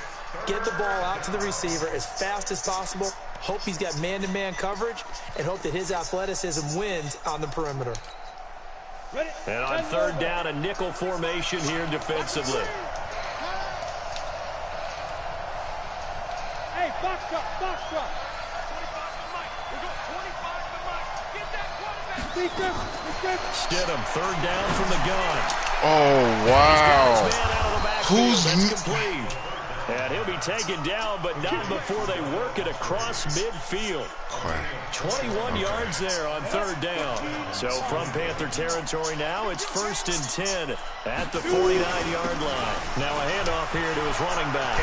Get the ball out to the receiver as fast as possible, hope he's got man-to-man coverage, and hope that his athleticism wins on the perimeter. And on 3rd down, a nickel formation here defensively. Hey, box drop, box drop. 25 to Mike. Get that quarterback. Stidham, 3rd down from the gun. Oh, wow. His man out of the backfield. Who's That's complete. And he'll be taken down, but not before they work it across midfield. 21 yards there on 3rd down. So from Panther territory now, it's 1st and 10 at the 49-yard line. Now a handoff here to his running back.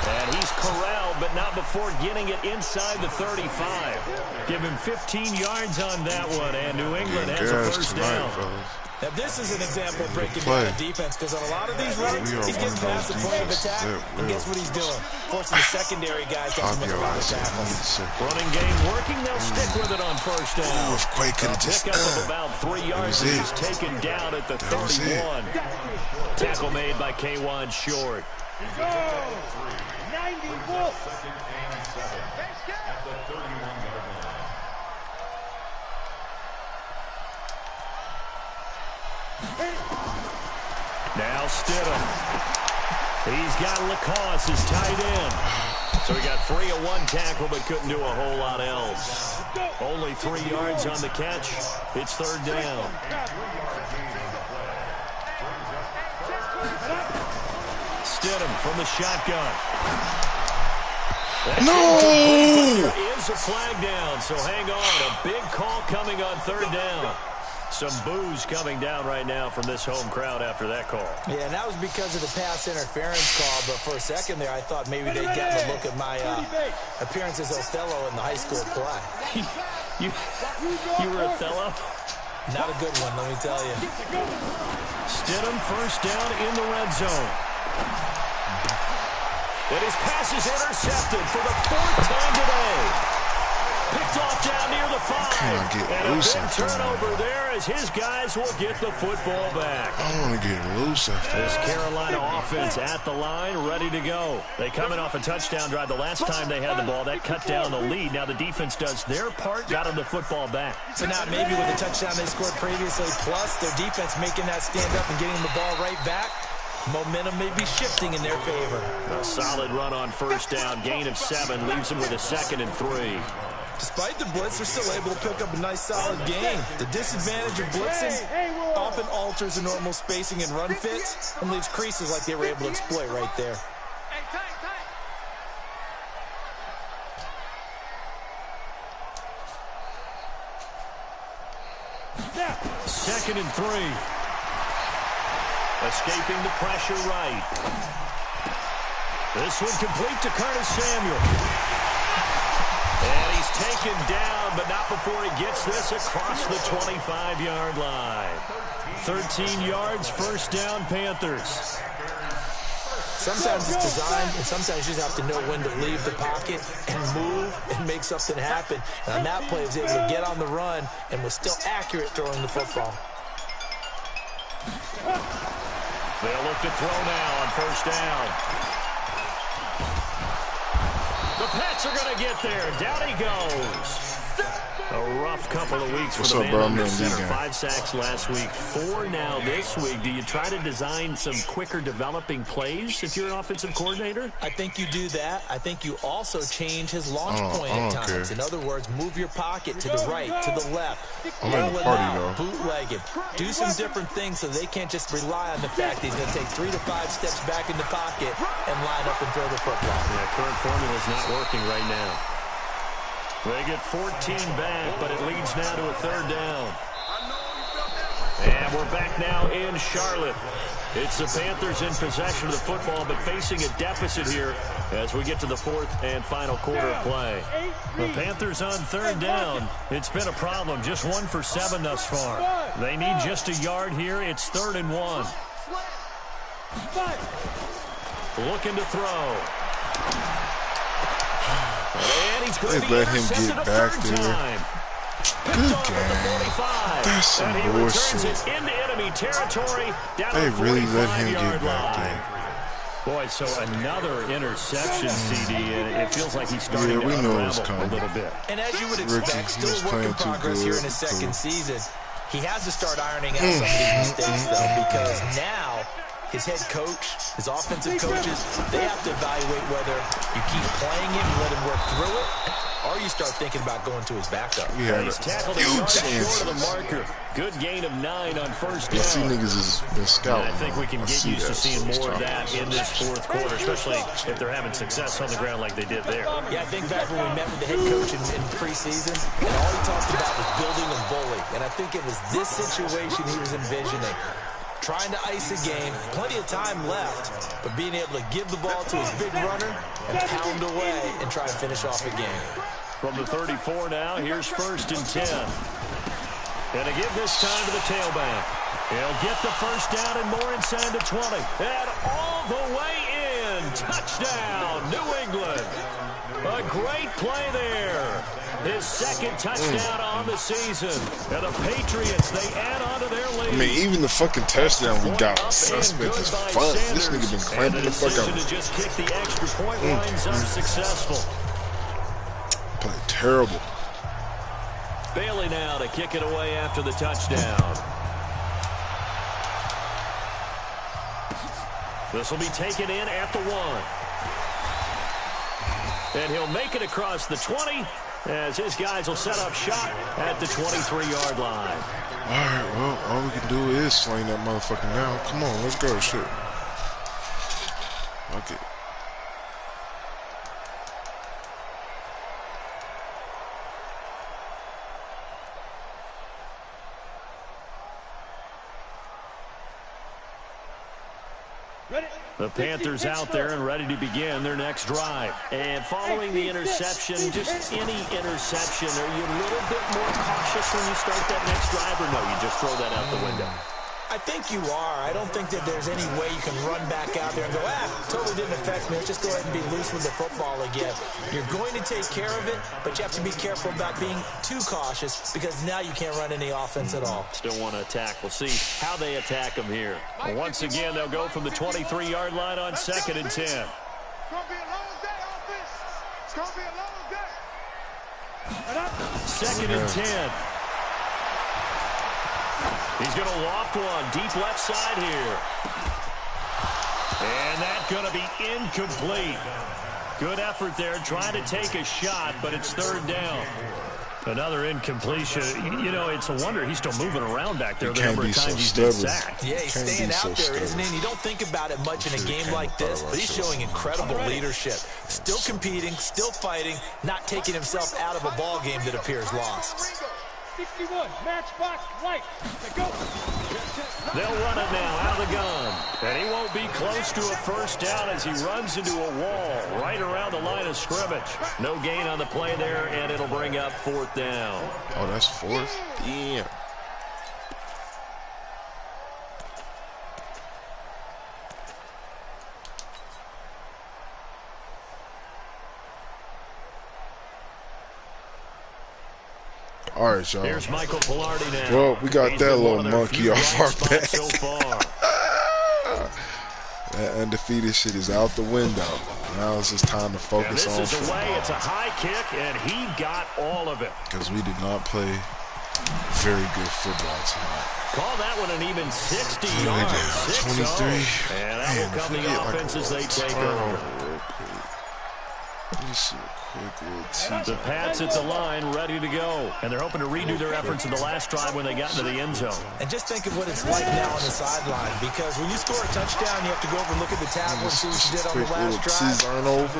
And he's corralled, but not before getting it inside the 35. Give him 15 yards on that one, and New England has a 1st down. Now, this is an example of breaking down a defense because on a lot of these runs, he's getting past the point of attack, and guess what he's doing? Forcing the secondary guys to make a lot of tackles. Running game working, they'll stick with it on 1st down. If Quay could have just... Pick up of about 3 yards, and he's taken down at the 31. Tackle made by K1 Short. Go! 90 Wolf. Now Stidham. He's got Lacoste as tight end. So he got free of 1 tackle but couldn't do a whole lot else. Only 3 yards on the catch. It's 3rd down. Stidham from the shotgun. No! There is a flag down, so hang on. A big call coming on 3rd down. Some boos coming down right now from this home crowd after that call. Yeah, and that was because of the pass interference call, but for a second there, I thought maybe they'd gotten a look at my appearance as Othello in the high school play. you were Othello? Not a good one, let me tell you. Stidham 1st down in the red zone. And his pass is intercepted for the 4th time today. Picked off down near the 5. Can I get and loose a big after turnover that? there as his guys will get the football back. I want to get loose after This that. Carolina offense at the line, ready to go. They coming off a touchdown drive the last time they had the ball. That cut down the lead. Now the defense does their part, got them the football back. So now maybe with the touchdown they scored previously, plus their defense making that stand up and getting the ball right back, momentum may be shifting in their favor. A solid run on first down. Gain of 7 leaves them with a 2nd and 3. Despite the blitz, they're still able to pick up a nice, solid gain. The disadvantage of blitzing often alters the normal spacing and run fits and leaves creases like they were able to exploit right there. Second and 3. Escaping the pressure right. This one complete to Curtis Samuel. And he's taken down, but not before he gets this across the 25-yard line. 13 yards, first down, Panthers. Sometimes it's designed, and sometimes you just have to know when to leave the pocket and move and make something happen. And on that play, he was able to get on the run and was still accurate throwing the football. They'll look to throw now on first down. The Pats are going to get there. Down he goes. A rough couple of weeks for the man under center. 5 sacks last week, 4 now this week. Do you try to design some quicker developing plays if you're an offensive coordinator? I think you do that. I think you also change his launch point at times. In other words, move your pocket to the right, to the left. I'm in the party, though. Bootleg it. Do some different things so they can't just rely on the fact that he's going to take 3 to 5 steps back in the pocket and line up and throw the football. Yeah, current formula is not working right now. They get 14 back, but it leads now to a 3rd down. And we're back now in Charlotte. It's the Panthers in possession of the football, but facing a deficit here as we get to the 4th and final quarter of play. The Panthers on 3rd down. It's been a problem. Just 1 for 7 thus far. They need just a yard here. It's 3rd and 1. Looking to throw. And he's going to be let him intercepted get a back 3rd there. time. Good game. That's some and he returns bullshit. it into enemy territory down They to the really let him 45-yard get back line. there. Boy, so another interception, CD, and it feels like he's starting Yeah, we to know it's unravel a coming. little bit. And as you would Rookie, expect, he was still a work in playing too progress here in good, his second so- season. He has to start ironing out some of these mistakes, though, because now his head coach, his offensive coaches, they have to evaluate whether you keep playing him and let him work through it, or you start thinking about going to his backup. Yeah, He's tackled a huge yard short chances. of the marker. Good gain of 9 on first down. I see niggas has been And scouting. I think we can I get see used to that, seeing so it's more of time. that in this 4th quarter, especially if they're having success on the ground like they did there. Yeah, I think back when we met with the head coach in preseason, and all he talked about was building a bully. And I think it was this situation he was envisioning. Trying to ice a game, plenty of time left, but being able to give the ball to his big runner and pound away and try and finish off a game. From the 34 now, here's 1st and 10. And again this time to the tailback. He'll get the first down and more inside the 20. And all the way in. Touchdown, New England. A great play there. His 2nd touchdown on the season. And the Patriots, they add on to their lead. I mean, even the fucking touchdown we got was suspect as fuck. This nigga been clamping the fuck And out. the decision to just kick the extra point winds up successful. Played terrible. Bailey now to kick it away after the touchdown. This will be taken in at the 1. And he'll make it across the 20 as his guys will set up shop at the 23-yard line. All right, well, all we can do is sling that motherfucker now. Come on, let's go. Shit. Okay. The Panthers out there and ready to begin their next drive. And following the interception, just any interception, are you a little bit more cautious when you start that next drive, or no, you just throw that out the window? I think you are. I don't think that there's any way you can run back out there and go, totally didn't affect me. Let's just go ahead and be loose with the football again. You're going to take care of it, but you have to be careful about being too cautious because now you can't run any offense at all. Still want to attack. We'll see how they attack them here. And once again, they'll go from the 23-yard line on 2nd and 10. It's going to be a long day, offense. It's going to be a long day. 2nd and 10. He's going to loft one deep left side here. And that's going to be incomplete. Good effort there, trying to take a shot, but it's 3rd down. Another incompletion. You know, it's a wonder he's still moving around back there the number of times he's been sacked. Yeah, he's staying out there, isn't he? And you don't think about it much in a game like this, but he's showing incredible leadership. Still competing, still fighting, not taking himself out of a ball game that appears lost. 61, matchbox, right. Go. They'll run it now out of the gun. And he won't be close to a first down as he runs into a wall right around the line of scrimmage. No gain on the play there, and it'll bring up 4th down. Oh, that's 4th? Damn. All right, y'all. Here's Michael Pilardi now. Well, we got that little monkey off our back. So far. That undefeated shit is out the window. Now it's just time to focus on this is football. away. It's a high kick, and he got all of it. Because we did not play very good football tonight. Call that one an even 60 yards. 23. And that will come the offense as they take over. Let me see a quick little team. The Pats at the line, ready to go. And they're hoping to redo their efforts in the last drive when they got into the end zone. And just think of what it's like now on the sideline, because when you score a touchdown, you have to go over and look at the tablet and see what you did on the last drive.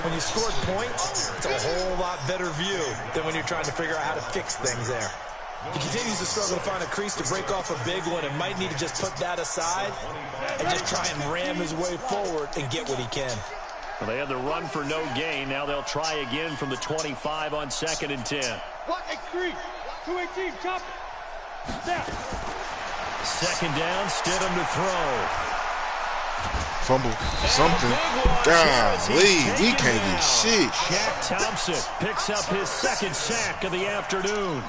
When you scored points, it's a whole lot better view than when you're trying to figure out how to fix things there. He continues to struggle to find a crease to break off a big one and might need to just put that aside and just try and ram his way forward and get what he can. Well, they had the run for no gain. Now they'll try again from the 25 on 2nd and 10. 1-8-3, 2-18, chop. Snap. 2nd down, Stidham to throw. Fumble. Something. Golly, we can't get shit. Shaq Thompson picks up his 2nd sack of the afternoon.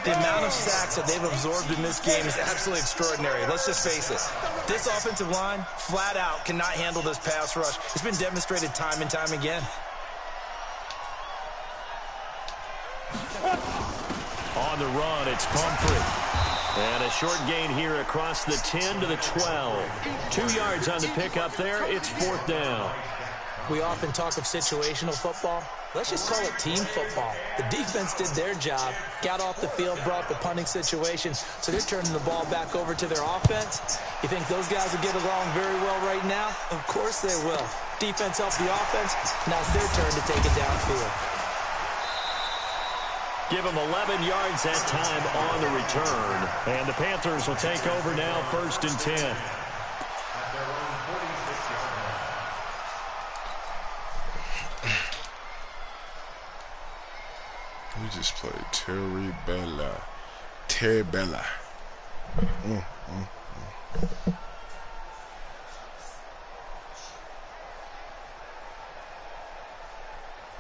The amount of sacks that they've absorbed in this game is absolutely extraordinary. Let's just face it. This offensive line, flat out, cannot handle this pass rush. It's been demonstrated time and time again. On the run, it's Pumphrey. And a short gain here across the 10 to the 12. 2 yards on the pickup there. It's 4th down. We often talk of situational football. Let's just call it team football. The defense did their job, got off the field, brought the punting situation, so they're turning the ball back over to their offense. You think those guys will get along very well right now? Of course they will. Defense helps the offense. Now it's their turn to take it downfield. Give them 11 yards that time on the return. And the Panthers will take over now, 1st and 10. We just played Terry Bella. Terry Bella.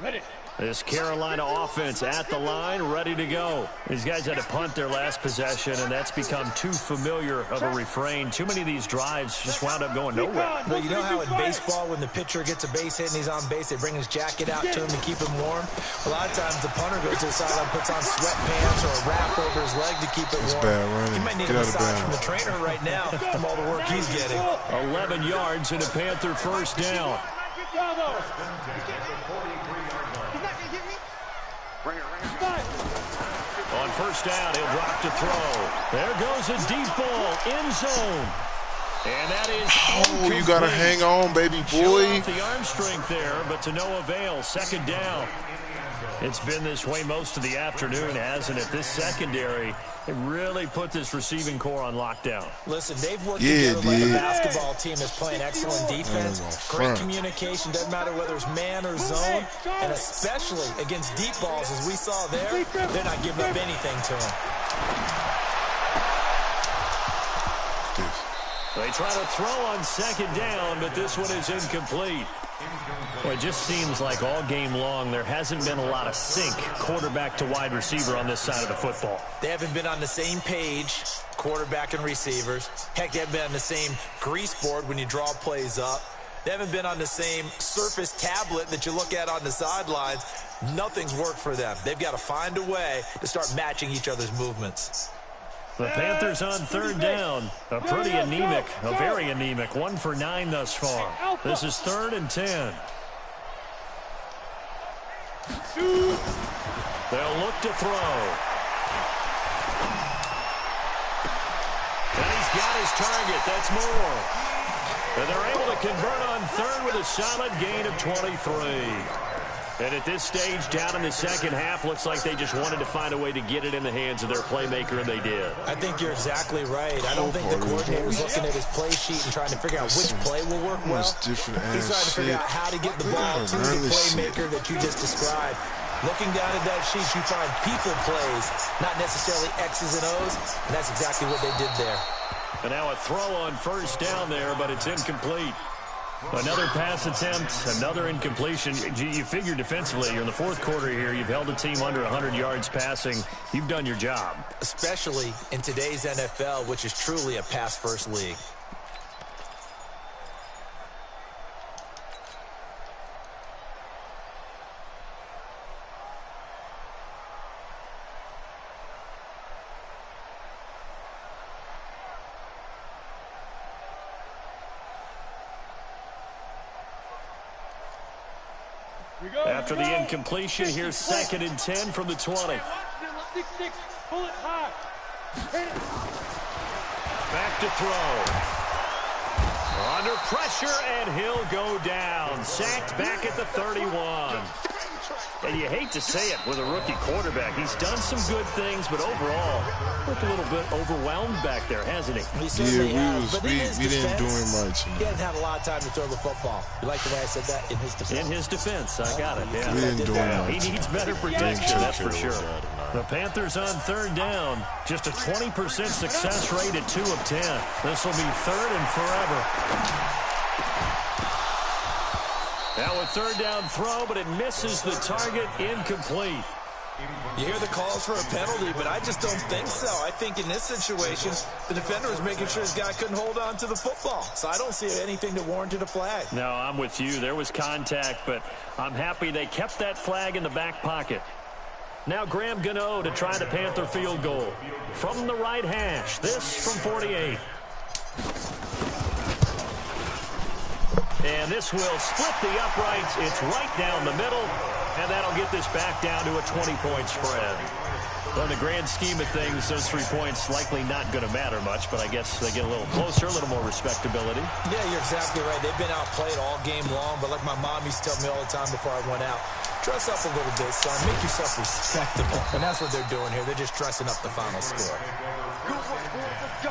Ready. This Carolina offense at the line, ready to go. These guys had to punt their last possession, and that's become too familiar of a refrain. Too many of these drives just wound up going nowhere. But you know how in baseball, when the pitcher gets a base hit and he's on base, they bring his jacket out to him to keep him warm? A lot of times the punter goes to the sideline, puts on sweatpants or a wrap over his leg to keep it warm. Bad running. He might need a massage from the trainer right now from all the work he's getting. 11 yards and a Panther 1st down. On 1st down, he'll drop to throw. There goes a deep ball, end zone. And that is Oh, you got to hang on, baby boy. Off the arm strength there, but to no avail. 2nd down. It's been this way most of the afternoon, hasn't it? This secondary, it really put this receiving core on lockdown. Listen, they've worked together like a basketball team that's playing excellent defense. Great communication, doesn't matter whether it's man or zone, and especially against deep balls, as we saw there, they're not giving up anything to them. The They try to throw on second down, but this one is incomplete. Well, it just seems like all game long there hasn't been a lot of sync quarterback to wide receiver on this side of the football. They haven't been on the same page, quarterback and receivers. Heck, they haven't been on the same grease board when you draw plays up. They haven't been on the same Surface tablet that you look at on the sidelines. Nothing's worked for them. They've got to find a way to start matching each other's movements. The Panthers on third down. A pretty anemic, a very anemic. 1 for 9 thus far. This is 3rd and 10. They'll look to throw. And he's got his target. That's Moore. And they're able to convert on third with a solid gain of 23. And at this stage, down in the second half, looks like they just wanted to find a way to get it in the hands of their playmaker, and they did. I think you're exactly right. I don't think the coordinator's looking at his play sheet and trying to figure out which play will work well. He's trying to figure out how to get the ball to the playmaker that you just described. Looking down at that sheet, you find people plays, not necessarily X's and O's, and that's exactly what they did there. And now a throw on first down there, but it's incomplete. Another pass attempt, another incompletion. You figure defensively, you're in the fourth quarter here. You've held a team under 100 yards passing. You've done your job. Especially in today's NFL, which is truly a pass-first league. After the incompletion, here's 2nd and 10 from the 20. 6-6, pull it high. Back to throw. Under pressure, and he'll go down. Sacked back at the 31. And you hate to say it with a rookie quarterback. He's done some good things, but overall, looked a little bit overwhelmed back there, hasn't he? He certainly has, but we didn't do him right tonight. He hasn't had a lot of time to throw the football. You like the way I said that? In his defense? In his defense, I got it, yeah. We didn't do him right. He needs better protection, that's for sure. The Panthers on third down. Just a 20% success rate at 2 of 10. This will be 3rd and forever. Now a third down throw, but it misses the target, incomplete. You hear the calls for a penalty, but I just don't think so. I think in this situation, the defender was making sure his guy couldn't hold on to the football. So I don't see anything that warranted a flag. No, I'm with you. There was contact, but I'm happy they kept that flag in the back pocket. Now Graham Gano to try the Panther field goal. From the right hash, this from 48. And this will split the uprights. It's right down the middle, and that'll get this back down to a 20-point spread. Well, in the grand scheme of things, those 3 points likely not going to matter much, but I guess they get a little closer, a little more respectability. Yeah, you're exactly right. They've been outplayed all game long, but like my mom used to tell me all the time before I went out, dress up a little bit, son. Make yourself respectable. And that's what they're doing here. They're just dressing up the final score. Let's go.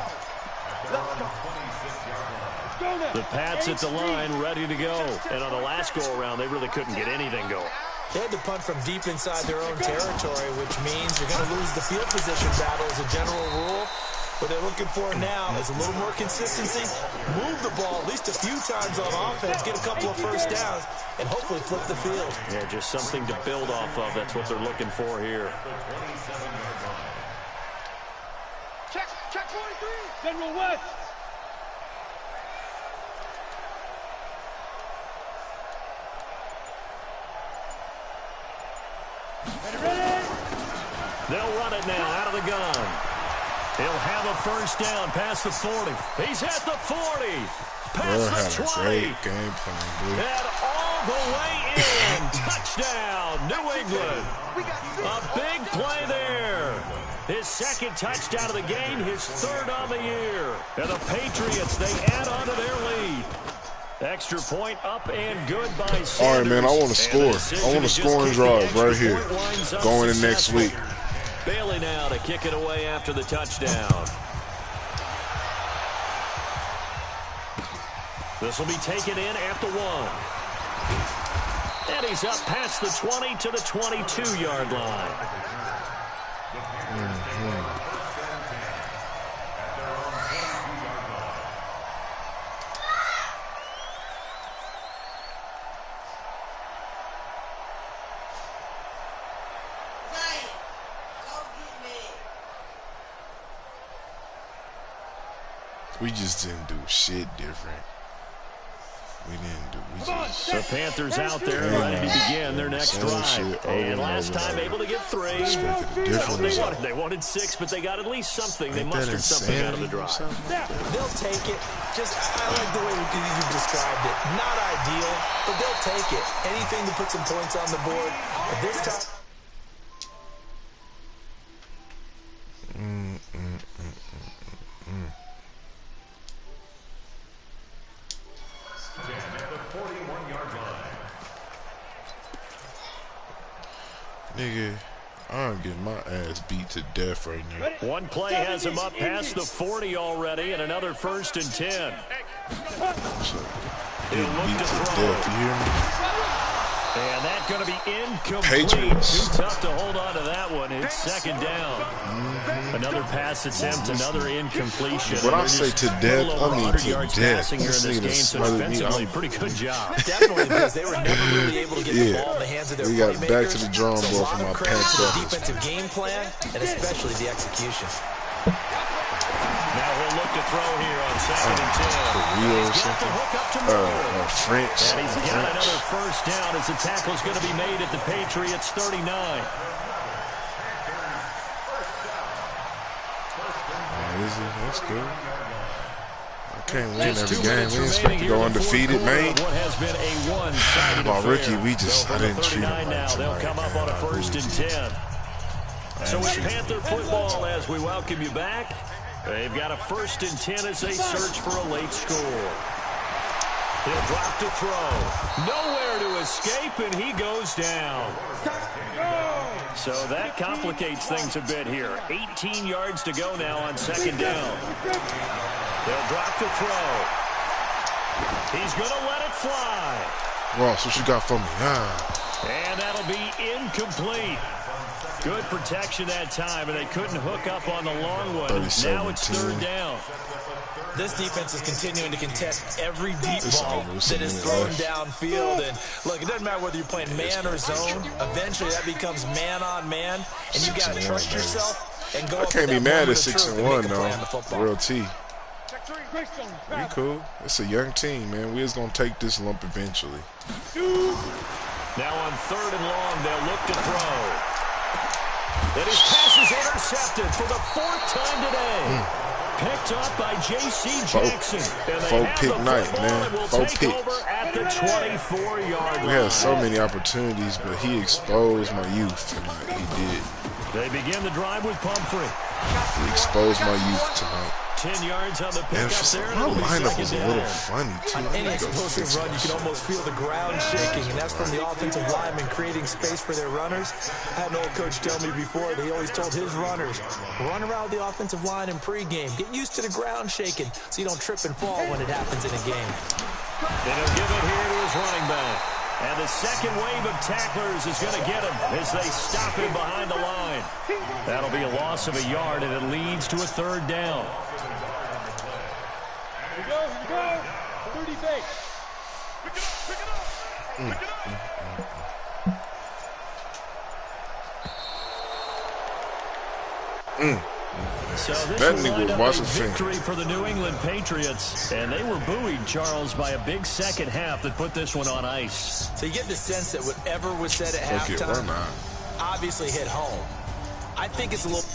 Let's go. The Pats at the line, ready to go. And on the last go-around, they really couldn't get anything going. They had to punt from deep inside their own territory, which means you're going to lose the field position battle as a general rule. What they're looking for now is a little more consistency, move the ball at least a few times on offense, get a couple of first downs, and hopefully flip the field. Yeah, just something to build off of. That's what they're looking for here. Check 43. General West. They'll run it now out of the gun. He'll have a first down past the 40. He's at the 40. Past the 20. Great game plan, dude. And all the way in. Touchdown, New England. A big play there. His 2nd touchdown of the game, his 3rd on the year. And the Patriots, they add on to their lead. Extra point up and good by Sanders. All right, man, I want to score. I want to score and drive right here going in next week. Bailey now to kick it away after the touchdown. This will be taken in at the 1. And he's up past the 20 to the 22-yard line. We just didn't do shit different. We just... The Panthers out there ready to begin their next drive. And last time able to get 3. They wanted 6, but they got at least something. They mustered something out of the drive. They'll take it. I like the way you described it. Not ideal, but they'll take it. Anything to put some points on the board. At this time... Nigga, I'm getting my ass beat to death right now. One play has him up past the 40 already, and another 1st and 10. Getting beat to death, you hear me? And that's going to be incomplete. Patriots. Too tough to hold on to that one. It's 2nd down. Another pass attempt, another incompletion. When I say to death, I mean to death. Here in this game, so defensively, pretty good job. Definitely, because they were never really able to get the ball in the hands of their playmakers. We got back to the drawing board for my Pants. The defensive game plan, and especially the execution. Now he'll look to throw here on 2nd and 10. Or something. French. And he's got another 1st down as the tackle's going to be made at the Patriots 39. That's good. I can't win every game. We expect to go undefeated, man. My rookie, I didn't treat him right. They'll come up on a 1st and 10. So it's Panther football as we welcome you back. They've got a 1st and 10 as they search for a late score. He'll drop to throw. Nowhere to escape, and he goes down. So that complicates things a bit here. 18 yards to go now on 2nd down. They'll drop to throw. He's going to let it fly. Ross, what you got for me? And that'll be incomplete. Good protection that time, and they couldn't hook up on the long one. Now it's 3rd down. This defense is continuing to contest every deep ball that is thrown downfield. And look, it doesn't matter whether you're playing man or zone. Eventually, that becomes man on man, and you got to trust yourself and go. I can't be mad at 6-1 though. Real T. We cool. It's a young team, man. We is gonna take this lump eventually. Now on 3rd and long, they'll look to throw. And his pass is intercepted for the 4th time today. Picked up by J.C. Jackson. Full pick night, man. Full picks. At the 24-yard line. We had so many opportunities, but he exposed my youth tonight. He did. They begin the drive with Pumphrey. He exposed my youth tonight. 10 yards on the pickup there. My lineup was a little funny, too. On any explosive run, you can almost feel the ground shaking, and that's from the offensive linemen creating space for their runners. I had an old coach tell me before that he always told his runners, run around the offensive line in pregame. Get used to the ground shaking so you don't trip and fall when it happens in a game. Then he'll give it here to his running back. And the second wave of tacklers is going to get him as they stop him behind the line. That'll be a loss of a yard, and it leads to a 3rd down. Here we go. 30 base. Pick it up. So this will wind up a victory for the New England Patriots. And they were buoyed, Charles, by a big second half that put this one on ice. So you get the sense that whatever was said at halftime obviously hit home. I think it's a little...